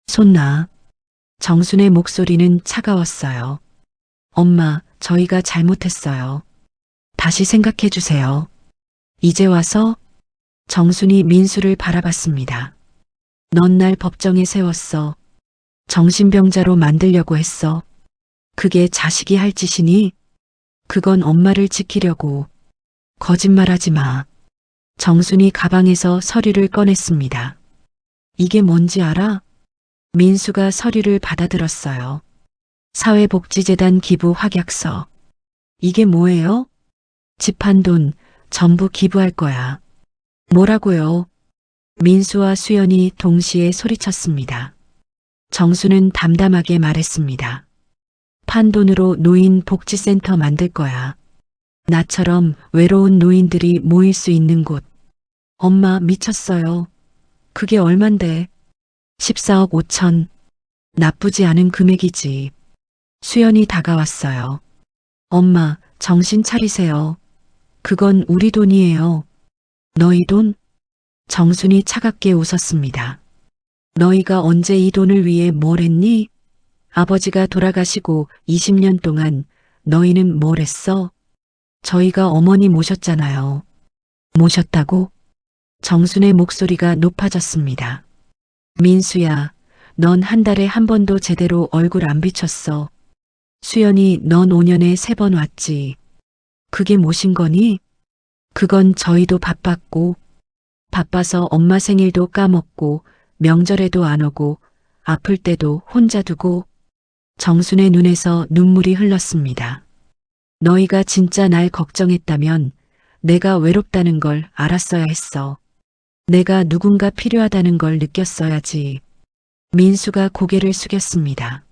S2: 손 놔. 정순의 목소리는 차가웠어요. 엄마, 저희가 잘못했어요. 다시 생각해 주세요. 이제 와서? 정순이 민수를 바라봤습니다. 넌 날 법정에 세웠어. 정신병자로 만들려고 했어. 그게 자식이 할 짓이니? 그건 엄마를 지키려고. 거짓말하지 마. 정순이 가방에서 서류를 꺼냈습니다. 이게 뭔지 알아? 민수가 서류를 받아들었어요. 사회복지재단 기부 확약서. 이게 뭐예요? 집 한 돈 전부 기부할 거야. 뭐라고요? 민수와 수연이 동시에 소리쳤습니다. 정수는 담담하게 말했습니다. 판돈으로 노인 복지센터 만들 거야. 나처럼 외로운 노인들이 모일 수 있는 곳. 엄마 미쳤어요. 그게 얼만데? 14억 5천. 나쁘지 않은 금액이지. 수연이 다가왔어요. 엄마, 정신 차리세요. 그건 우리 돈이에요. 너희 돈? 정순이 차갑게 웃었습니다. 너희가 언제 이 돈을 위해 뭘 했니? 아버지가 돌아가시고 20년 동안 너희는 뭘 했어? 저희가 어머니 모셨잖아요. 모셨다고? 정순의 목소리가 높아졌습니다. 민수야, 넌 한 달에 한 번도 제대로 얼굴 안 비쳤어. 수연이 넌 5년에 3번 왔지. 그게 뭐신 거니? 그건 저희도 바빴고, 바빠서 엄마 생일도 까먹고, 명절에도 안 오고, 아플 때도 혼자 두고. 정순의 눈에서 눈물이 흘렀습니다. 너희가 진짜 날 걱정했다면 내가 외롭다는 걸 알았어야 했어. 내가 누군가 필요하다는 걸 느꼈어야지. 민수가 고개를 숙였습니다.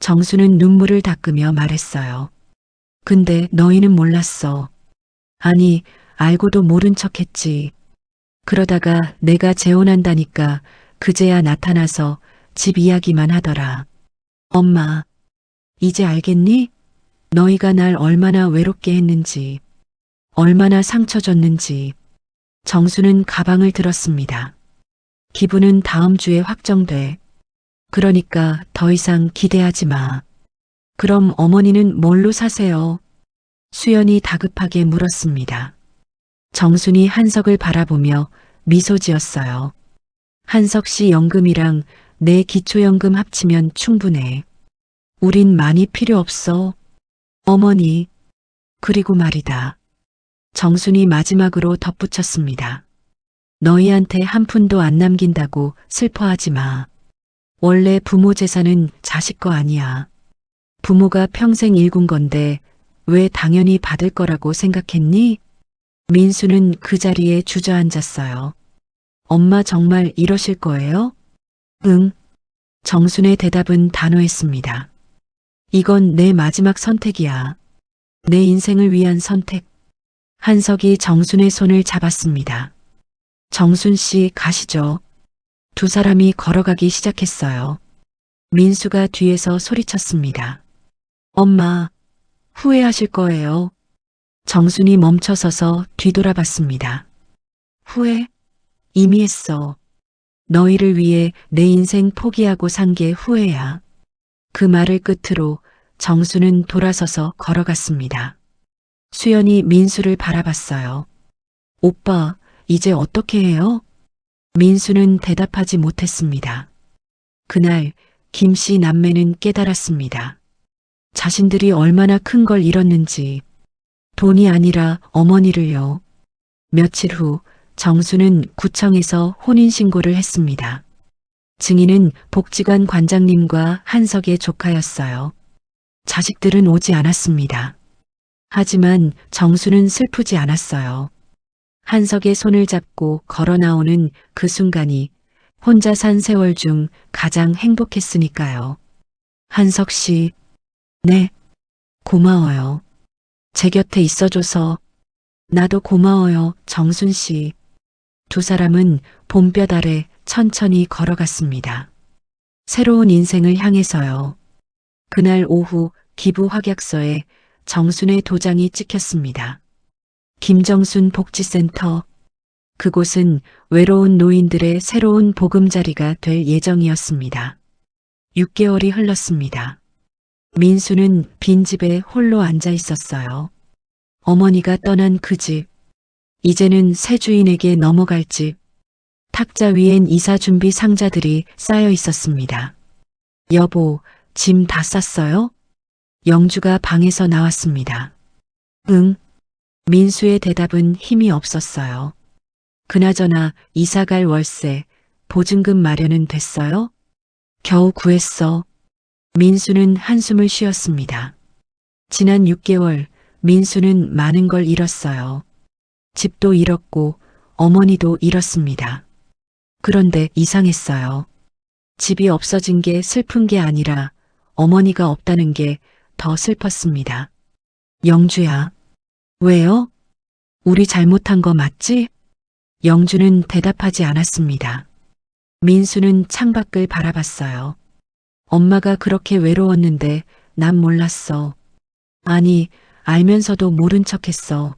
S2: 정수는 눈물을 닦으며 말했어요. 근데 너희는 몰랐어. 아니, 알고도 모른 척 했지. 그러다가 내가 재혼한다니까 그제야 나타나서 집 이야기만 하더라. 엄마, 이제 알겠니? 너희가 날 얼마나 외롭게 했는지, 얼마나 상처 줬는지. 정수는 가방을 들었습니다. 기부는 다음 주에 확정돼. 그러니까 더 이상 기대하지 마. 그럼 어머니는 뭘로 사세요? 수연이 다급하게 물었습니다. 정순이 한석을 바라보며 미소 지었어요. 한석 씨 연금이랑 내 기초연금 합치면 충분해. 우린 많이 필요 없어. 어머니, 그리고 말이다. 정순이 마지막으로 덧붙였습니다. 너희한테 한 푼도 안 남긴다고 슬퍼하지 마. 원래 부모 재산은 자식 거 아니야. 부모가 평생 일군 건데 왜 당연히 받을 거라고 생각했니? 민수는 그 자리에 주저앉았어요. 엄마 정말 이러실 거예요? 응. 정순의 대답은 단호했습니다. 이건 내 마지막 선택이야. 내 인생을 위한 선택. 한석이 정순의 손을 잡았습니다. 정순 씨 가시죠. 두 사람이 걸어가기 시작했어요. 민수가 뒤에서 소리쳤습니다. 엄마, 후회하실 거예요. 정순이 멈춰서서 뒤돌아봤습니다. 후회? 이미 했어. 너희를 위해 내 인생 포기하고 산 게 후회야. 그 말을 끝으로 정수는 돌아서서 걸어갔습니다. 수연이 민수를 바라봤어요. 오빠, 이제 어떻게 해요? 민수는 대답하지 못했습니다. 그날 김 씨 남매는 깨달았습니다. 자신들이 얼마나 큰 걸 잃었는지, 돈이 아니라 어머니를요. 며칠 후 정수는 구청에서 혼인신고를 했습니다. 증인은 복지관 관장님과 한석의 조카였어요. 자식들은 오지 않았습니다. 하지만 정수는 슬프지 않았어요. 한석의 손을 잡고 걸어 나오는 그 순간이 혼자 산 세월 중 가장 행복했으니까요. 한석 씨, 네, 고마워요. 제 곁에 있어줘서. 나도 고마워요, 정순 씨. 두 사람은 봄볕 아래 천천히 걸어갔습니다. 새로운 인생을 향해서요. 그날 오후 기부 확약서에 정순의 도장이 찍혔습니다. 김정순 복지센터. 그곳은 외로운 노인들의 새로운 보금자리가 될 예정이었습니다. 6개월이 흘렀습니다. 민수는 빈집에 홀로 앉아 있었어요. 어머니가 떠난 그 집, 이제는 새 주인에게 넘어갈 집, 탁자 위엔 이사 준비 상자들이 쌓여 있었습니다. 여보, 짐 다 쌌어요? 영주가 방에서 나왔습니다. 응. 민수의 대답은 힘이 없었어요. 그나저나 이사갈 월세, 보증금 마련은 됐어요? 겨우 구했어. 민수는 한숨을 쉬었습니다. 지난 6개월, 민수는 많은 걸 잃었어요. 집도 잃었고 어머니도 잃었습니다. 그런데 이상했어요. 집이 없어진 게 슬픈 게 아니라 어머니가 없다는 게 더 슬펐습니다. 영주야. 왜요? 우리 잘못한 거 맞지? 영주는 대답하지 않았습니다. 민수는 창밖을 바라봤어요. 엄마가 그렇게 외로웠는데 난 몰랐어. 아니, 알면서도 모른 척했어.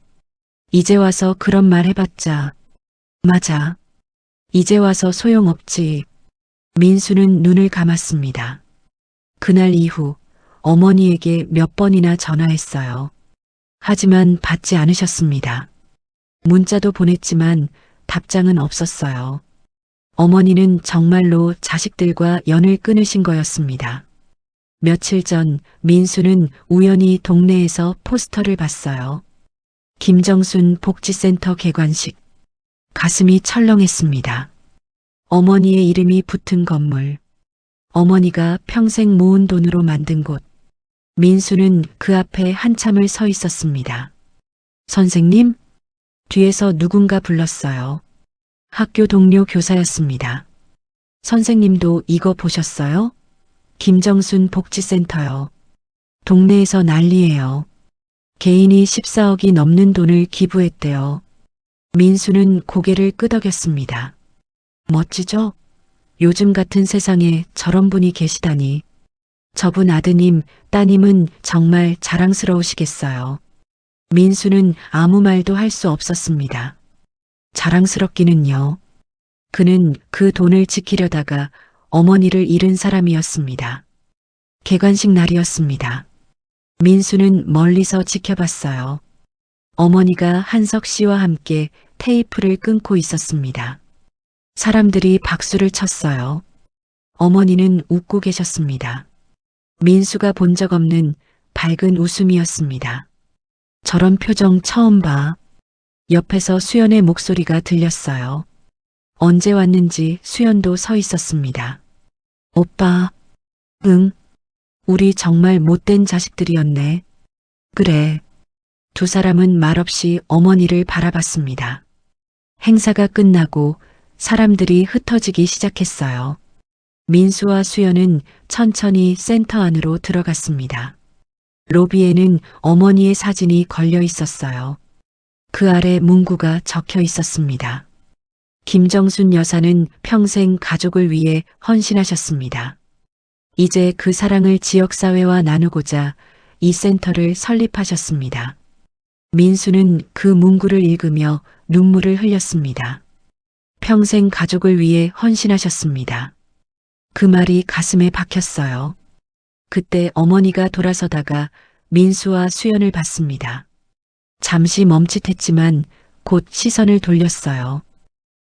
S2: 이제 와서 그런 말 해봤자. 맞아. 이제 와서 소용없지. 민수는 눈을 감았습니다. 그날 이후 어머니에게 몇 번이나 전화했어요. 하지만 받지 않으셨습니다. 문자도 보냈지만 답장은 없었어요. 어머니는 정말로 자식들과 연을 끊으신 거였습니다. 며칠 전 민수는 우연히 동네에서 포스터를 봤어요. 김정순 복지센터 개관식. 가슴이 철렁했습니다. 어머니의 이름이 붙은 건물. 어머니가 평생 모은 돈으로 만든 곳. 민수는 그 앞에 한참을 서 있었습니다. 선생님? 뒤에서 누군가 불렀어요. 학교 동료 교사였습니다. 선생님도 이거 보셨어요? 김정순 복지센터요. 동네에서 난리예요. 개인이 14억이 넘는 돈을 기부했대요. 민수는 고개를 끄덕였습니다. 멋지죠? 요즘 같은 세상에 저런 분이 계시다니. 저분 아드님, 따님은 정말 자랑스러우시겠어요. 민수는 아무 말도 할 수 없었습니다. 자랑스럽기는요. 그는 그 돈을 지키려다가 어머니를 잃은 사람이었습니다. 개관식 날이었습니다. 민수는 멀리서 지켜봤어요. 어머니가 한석 씨와 함께 테이프를 끊고 있었습니다. 사람들이 박수를 쳤어요. 어머니는 웃고 계셨습니다. 민수가 본 적 없는 밝은 웃음이었습니다. 저런 표정 처음 봐. 옆에서 수연의 목소리가 들렸어요. 언제 왔는지 수연도 서 있었습니다. 오빠, 응, 우리 정말 못된 자식들이었네. 그래. 두 사람은 말없이 어머니를 바라봤습니다. 행사가 끝나고 사람들이 흩어지기 시작했어요. 민수와 수연은 천천히 센터 안으로 들어갔습니다. 로비에는 어머니의 사진이 걸려 있었어요. 그 아래 문구가 적혀 있었습니다. 김정순 여사는 평생 가족을 위해 헌신하셨습니다. 이제 그 사랑을 지역사회와 나누고자 이 센터를 설립하셨습니다. 민수는 그 문구를 읽으며 눈물을 흘렸습니다. 평생 가족을 위해 헌신하셨습니다. 그 말이 가슴에 박혔어요. 그때 어머니가 돌아서다가 민수와 수연을 봤습니다. 잠시 멈칫했지만 곧 시선을 돌렸어요.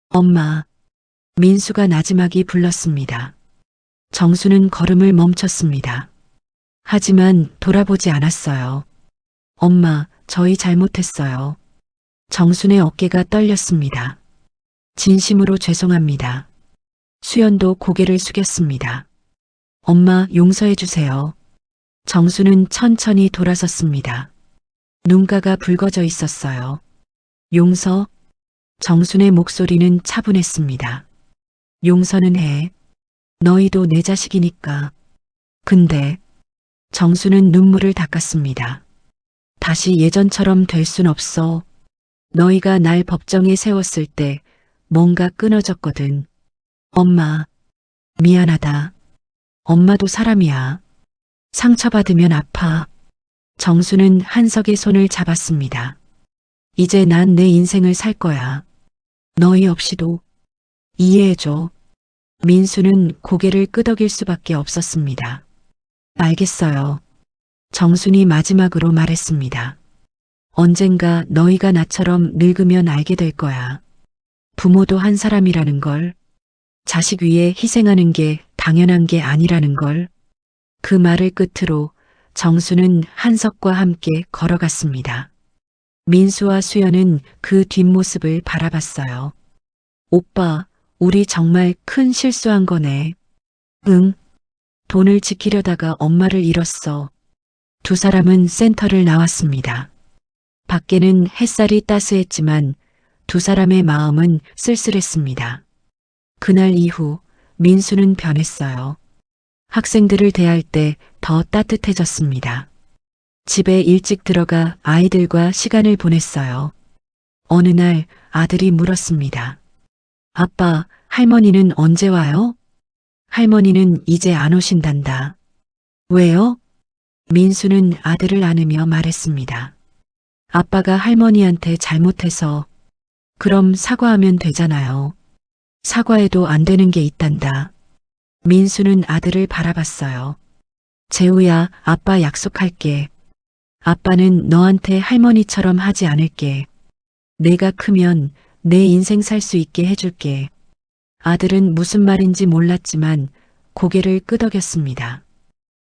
S2: 엄마. 민수가 나지막이 불렀습니다. 정수는 걸음을 멈췄습니다. 하지만 돌아보지 않았어요. 엄마, 저희 잘못했어요. 정순의 어깨가 떨렸습니다. 진심으로 죄송합니다. 수연도 고개를 숙였습니다. 엄마, 용서해 주세요. 정수는 천천히 돌아섰습니다. 눈가가 붉어져 있었어요. 용서? 정순의 목소리는 차분했습니다. 용서는 해. 너희도 내 자식이니까. 근데 정수는 눈물을 닦았습니다. 다시 예전처럼 될 순 없어. 너희가 날 법정에 세웠을 때 뭔가 끊어졌거든. 엄마, 미안하다. 엄마도 사람이야. 상처받으면 아파. 정수는 한석의 손을 잡았습니다. 이제 난 내 인생을 살 거야. 너희 없이도. 이해해줘. 민수는 고개를 끄덕일 수밖에 없었습니다. 알겠어요. 정순이 마지막으로 말했습니다. 언젠가 너희가 나처럼 늙으면 알게 될 거야. 부모도 한 사람이라는 걸. 자식 위해 희생하는 게 당연한 게 아니라는 걸. 그 말을 끝으로 정수는 한석과 함께 걸어갔습니다. 민수와 수연은 그 뒷모습을 바라봤어요. 오빠, 우리 정말 큰 실수한 거네. 응. 돈을 지키려다가 엄마를 잃었어. 두 사람은 센터를 나왔습니다. 밖에는 햇살이 따스했지만 두 사람의 마음은 쓸쓸했습니다. 그날 이후 민수는 변했어요. 학생들을 대할 때 더 따뜻해졌습니다. 집에 일찍 들어가 아이들과 시간을 보냈어요. 어느 날 아들이 물었습니다. 아빠, 할머니는 언제 와요? 할머니는 이제 안 오신단다. 왜요? 민수는 아들을 안으며 말했습니다. 아빠가 할머니한테 잘못해서. 그럼 사과하면 되잖아요. 사과해도 안 되는 게 있단다. 민수는 아들을 바라봤어요. 재우야, 아빠 약속할게. 아빠는 너한테 할머니처럼 하지 않을게. 내가 크면 내 인생 살 수 있게 해줄게. 아들은 무슨 말인지 몰랐지만 고개를 끄덕였습니다.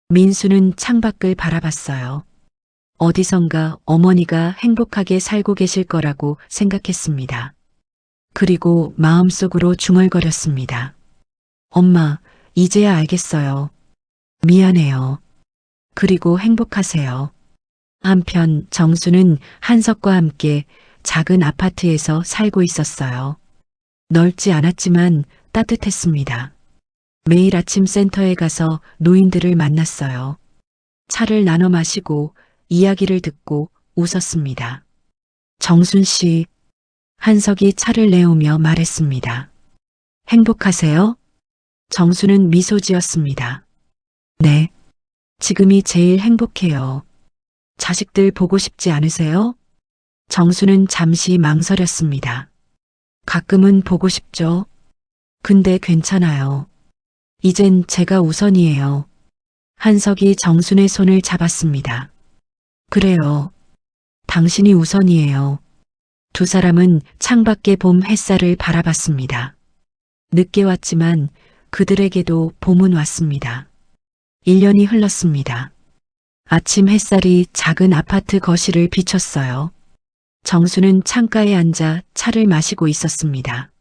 S2: 민수는 창밖을 바라봤어요. 어디선가 어머니가 행복하게 살고 계실 거라고 생각했습니다. 그리고 마음속으로 중얼거렸습니다. 엄마, 이제야 알겠어요. 미안해요. 그리고 행복하세요. 한편 정수는 한석과 함께 작은 아파트에서 살고 있었어요. 넓지 않았지만 따뜻했습니다. 매일 아침 센터에 가서 노인들을 만났어요. 차를 나눠 마시고 이야기를 듣고 웃었습니다. 정순 씨, 한석이 차를 내오며 말했습니다. 행복하세요? 정수는 미소 지었습니다. 네, 지금이 제일 행복해요. 자식들 보고 싶지 않으세요? 정수는 잠시 망설였습니다. 가끔은 보고 싶죠. 근데 괜찮아요. 이젠 제가 우선이에요. 한석이 정순의 손을 잡았습니다. 그래요. 당신이 우선이에요. 두 사람은 창밖의 봄 햇살을 바라봤습니다. 늦게 왔지만 그들에게도 봄은 왔습니다. 1년이 흘렀습니다. 아침 햇살이 작은 아파트 거실을 비췄어요. 정수는 창가에 앉아 차를 마시고 있었습니다.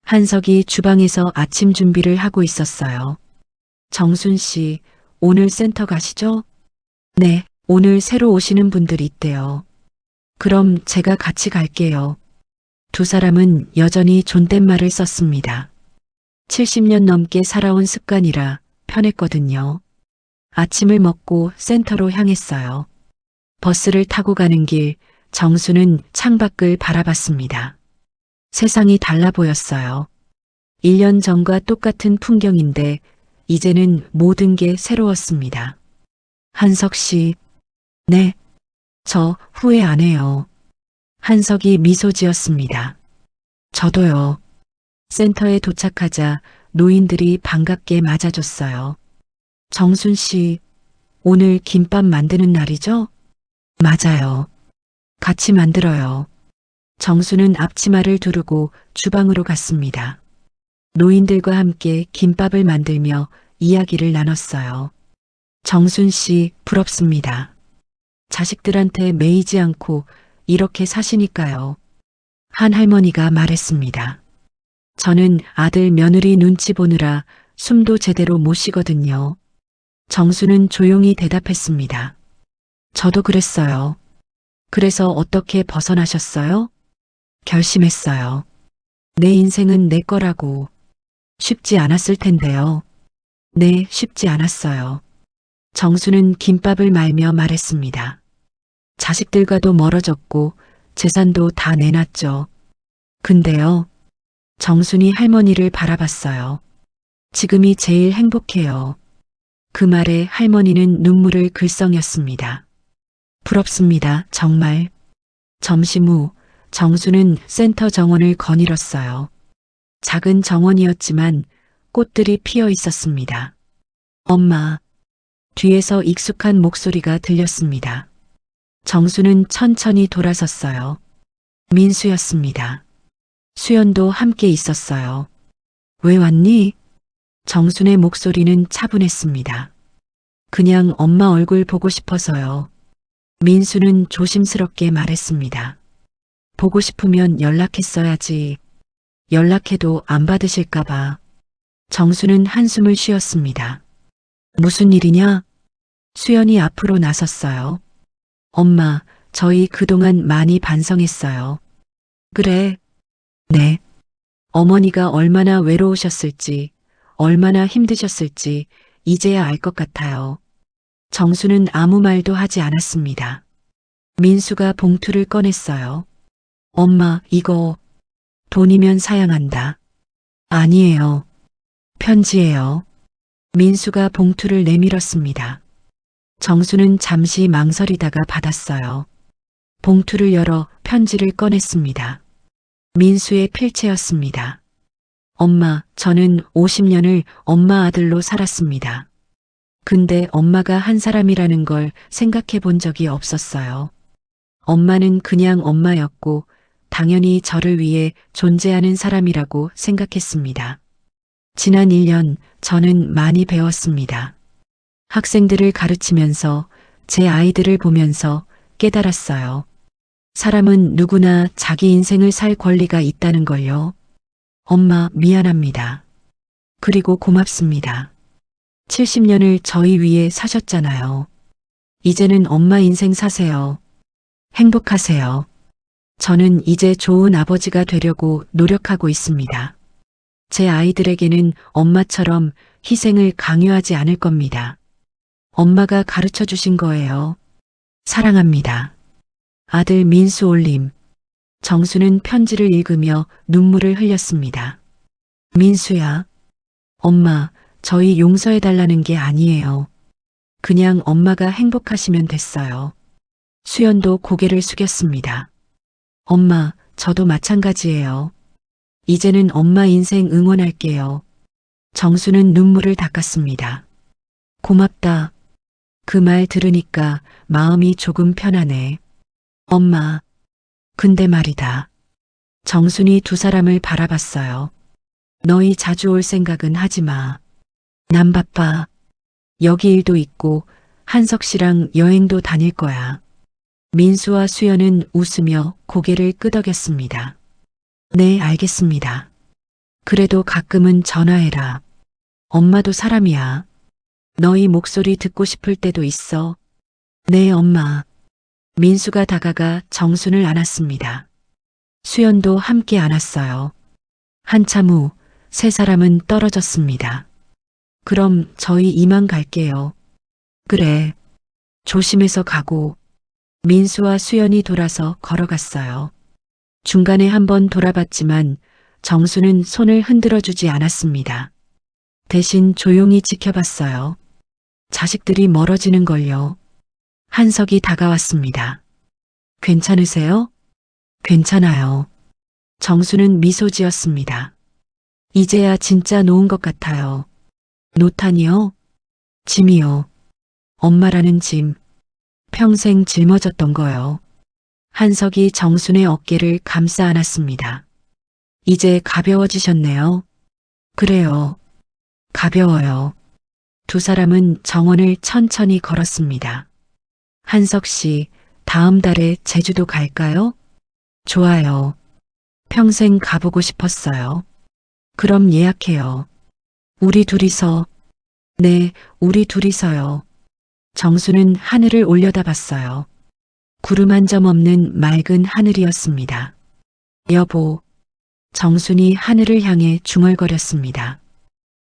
S2: 한석이 주방에서 아침 준비를 하고 있었어요. 정순 씨, 오늘 센터 가시죠? 네, 오늘 새로 오시는 분들이 있대요. 그럼 제가 같이 갈게요. 두 사람은 여전히 존댓말을 썼습니다. 70년 넘게 살아온 습관이라 편했거든요. 아침을 먹고 센터로 향했어요. 버스를 타고 가는 길, 정수는 창밖을 바라봤습니다. 세상이 달라 보였어요. 1년 전과 똑같은 풍경인데 이제는 모든 게 새로웠습니다. 한석 씨, 네, 저 후회 안 해요. 한석이 미소 지었습니다. 저도요. 센터에 도착하자 노인들이 반갑게 맞아줬어요. 정순 씨, 오늘 김밥 만드는 날이죠? 맞아요. 같이 만들어요. 정수는 앞치마를 두르고 주방으로 갔습니다. 노인들과 함께 김밥을 만들며 이야기를 나눴어요. 정순 씨, 부럽습니다. 자식들한테 매이지 않고 이렇게 사시니까요. 한 할머니가 말했습니다. 저는 아들 며느리 눈치 보느라 숨도 제대로 못 쉬거든요. 정수는 조용히 대답했습니다. 저도 그랬어요. 그래서 어떻게 벗어나셨어요? 결심했어요. 내 인생은 내 거라고. 쉽지 않았을 텐데요. 네, 쉽지 않았어요. 정수는 김밥을 말며 말했습니다. 자식들과도 멀어졌고 재산도 다 내놨죠. 근데요. 정순이 할머니를 바라봤어요. 지금이 제일 행복해요. 그 말에 할머니는 눈물을 글썽였습니다. 부럽습니다, 정말. 점심 후 정수는 센터 정원을 거닐었어요. 작은 정원이었지만 꽃들이 피어 있었습니다. 엄마. 뒤에서 익숙한 목소리가 들렸습니다. 정수는 천천히 돌아섰어요. 민수였습니다. 수연도 함께 있었어요. 왜 왔니? 정순의 목소리는 차분했습니다. 그냥 엄마 얼굴 보고 싶어서요. 민수는 조심스럽게 말했습니다. 보고 싶으면 연락했어야지. 연락해도 안 받으실까봐. 정수는 한숨을 쉬었습니다. 무슨 일이냐? 수연이 앞으로 나섰어요. 엄마, 저희 그동안 많이 반성했어요. 그래. 네. 어머니가 얼마나 외로우셨을지, 얼마나 힘드셨을지 이제야 알 것 같아요. 정수는 아무 말도 하지 않았습니다. 민수가 봉투를 꺼냈어요. 엄마, 이거 돈이면 사양한다. 아니에요. 편지예요. 민수가 봉투를 내밀었습니다. 정수는 잠시 망설이다가 받았어요. 봉투를 열어 편지를 꺼냈습니다. 민수의 필체였습니다. 엄마, 저는 50년을 엄마 아들로 살았습니다. 근데 엄마가 한 사람이라는 걸 생각해 본 적이 없었어요. 엄마는 그냥 엄마였고 당연히 저를 위해 존재하는 사람이라고 생각했습니다. 지난 1년 저는 많이 배웠습니다. 학생들을 가르치면서 제 아이들을 보면서 깨달았어요. 사람은 누구나 자기 인생을 살 권리가 있다는 걸요. 엄마, 미안합니다. 그리고 고맙습니다. 70년을 저희 위해 사셨잖아요. 이제는 엄마 인생 사세요. 행복하세요. 저는 이제 좋은 아버지가 되려고 노력하고 있습니다. 제 아이들에게는 엄마처럼 희생을 강요하지 않을 겁니다. 엄마가 가르쳐 주신 거예요. 사랑합니다. 아들 민수 올림. 정수는 편지를 읽으며 눈물을 흘렸습니다. 민수야. 엄마, 저희 용서해달라는 게 아니에요. 그냥 엄마가 행복하시면 됐어요. 수연도 고개를 숙였습니다. 엄마, 저도 마찬가지예요. 이제는 엄마 인생 응원할게요. 정수는 눈물을 닦았습니다. 고맙다. 그 말 들으니까 마음이 조금 편하네. 엄마. 근데 말이다. 정순이 두 사람을 바라봤어요. 너희 자주 올 생각은 하지 마. 난 바빠. 여기 일도 있고 한석 씨랑 여행도 다닐 거야. 민수와 수연은 웃으며 고개를 끄덕였습니다. 네, 알겠습니다. 그래도 가끔은 전화해라. 엄마도 사람이야. 너희 목소리 듣고 싶을 때도 있어. 네, 엄마. 민수가 다가가 정순을 안았습니다. 수연도 함께 안았어요. 한참 후 세 사람은 떨어졌습니다. 그럼 저희 이만 갈게요. 그래. 조심해서 가고. 민수와 수연이 돌아서 걸어갔어요. 중간에 한번 돌아봤지만 정수는 손을 흔들어 주지 않았습니다. 대신 조용히 지켜봤어요. 자식들이 멀어지는 걸요. 한석이 다가왔습니다. 괜찮으세요? 괜찮아요. 정수는 미소 지었습니다. 이제야 진짜 놓은 것 같아요. 노탄이요? 짐이요. 엄마라는 짐. 평생 짊어졌던 거요. 한석이 정순의 어깨를 감싸 안았습니다. 이제 가벼워지셨네요. 그래요. 가벼워요. 두 사람은 정원을 천천히 걸었습니다. 한석 씨, 다음 달에 제주도 갈까요? 좋아요. 평생 가보고 싶었어요. 그럼 예약해요. 우리 둘이서. 네, 우리 둘이서요. 정수는 하늘을 올려다봤어요. 구름 한 점 없는 맑은 하늘이었습니다. 여보, 정순이 하늘을 향해 중얼거렸습니다.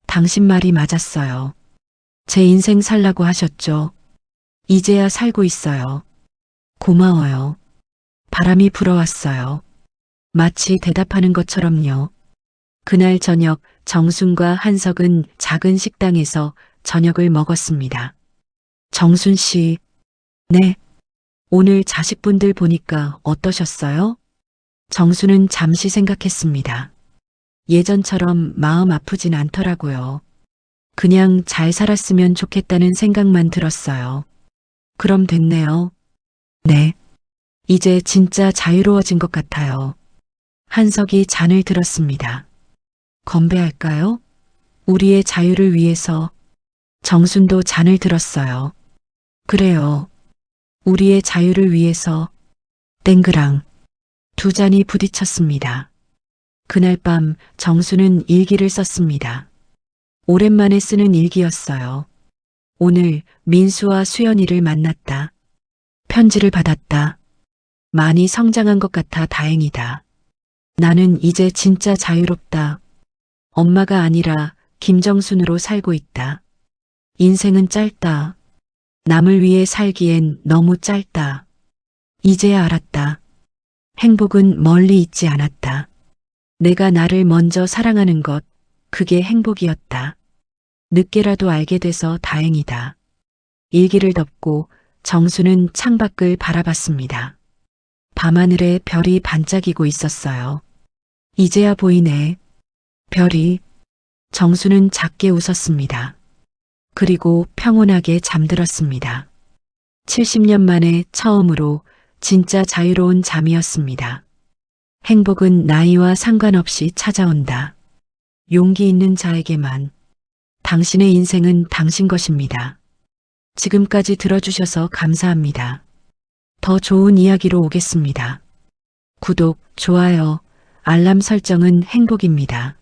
S2: 당신 말이 맞았어요. 제 인생 살라고 하셨죠? 이제야 살고 있어요. 고마워요. 바람이 불어왔어요. 마치 대답하는 것처럼요. 그날 저녁 정순과 한석은 작은 식당에서 저녁을 먹었습니다. 정순 씨, 네. 오늘 자식분들 보니까 어떠셨어요? 정수는 잠시 생각했습니다. 예전처럼 마음 아프진 않더라고요. 그냥 잘 살았으면 좋겠다는 생각만 들었어요. 그럼 됐네요. 네. 이제 진짜 자유로워진 것 같아요. 한석이 잔을 들었습니다. 건배할까요? 우리의 자유를 위해서. 정순도 잔을 들었어요. 그래요. 우리의 자유를 위해서. 땡그랑. 두 잔이 부딪혔습니다. 그날 밤 정수는 일기를 썼습니다. 오랜만에 쓰는 일기였어요. 오늘 민수와 수연이를 만났다. 편지를 받았다. 많이 성장한 것 같아 다행이다. 나는 이제 진짜 자유롭다. 엄마가 아니라 김정순으로 살고 있다. 인생은 짧다. 남을 위해 살기엔 너무 짧다. 이제야 알았다. 행복은 멀리 있지 않았다. 내가 나를 먼저 사랑하는 것, 그게 행복이었다. 늦게라도 알게 돼서 다행이다. 일기를 덮고 정수는 창밖을 바라봤습니다. 밤하늘에 별이 반짝이고 있었어요. 이제야 보이네. 별이. 정수는 작게 웃었습니다. 그리고 평온하게 잠들었습니다. 70년 만에 처음으로 진짜 자유로운 잠이었습니다. 행복은 나이와 상관없이 찾아온다. 용기 있는 자에게만. 당신의 인생은 당신 것입니다. 지금까지 들어주셔서 감사합니다. 더 좋은 이야기로 오겠습니다. 구독, 좋아요, 알람 설정은 행복입니다.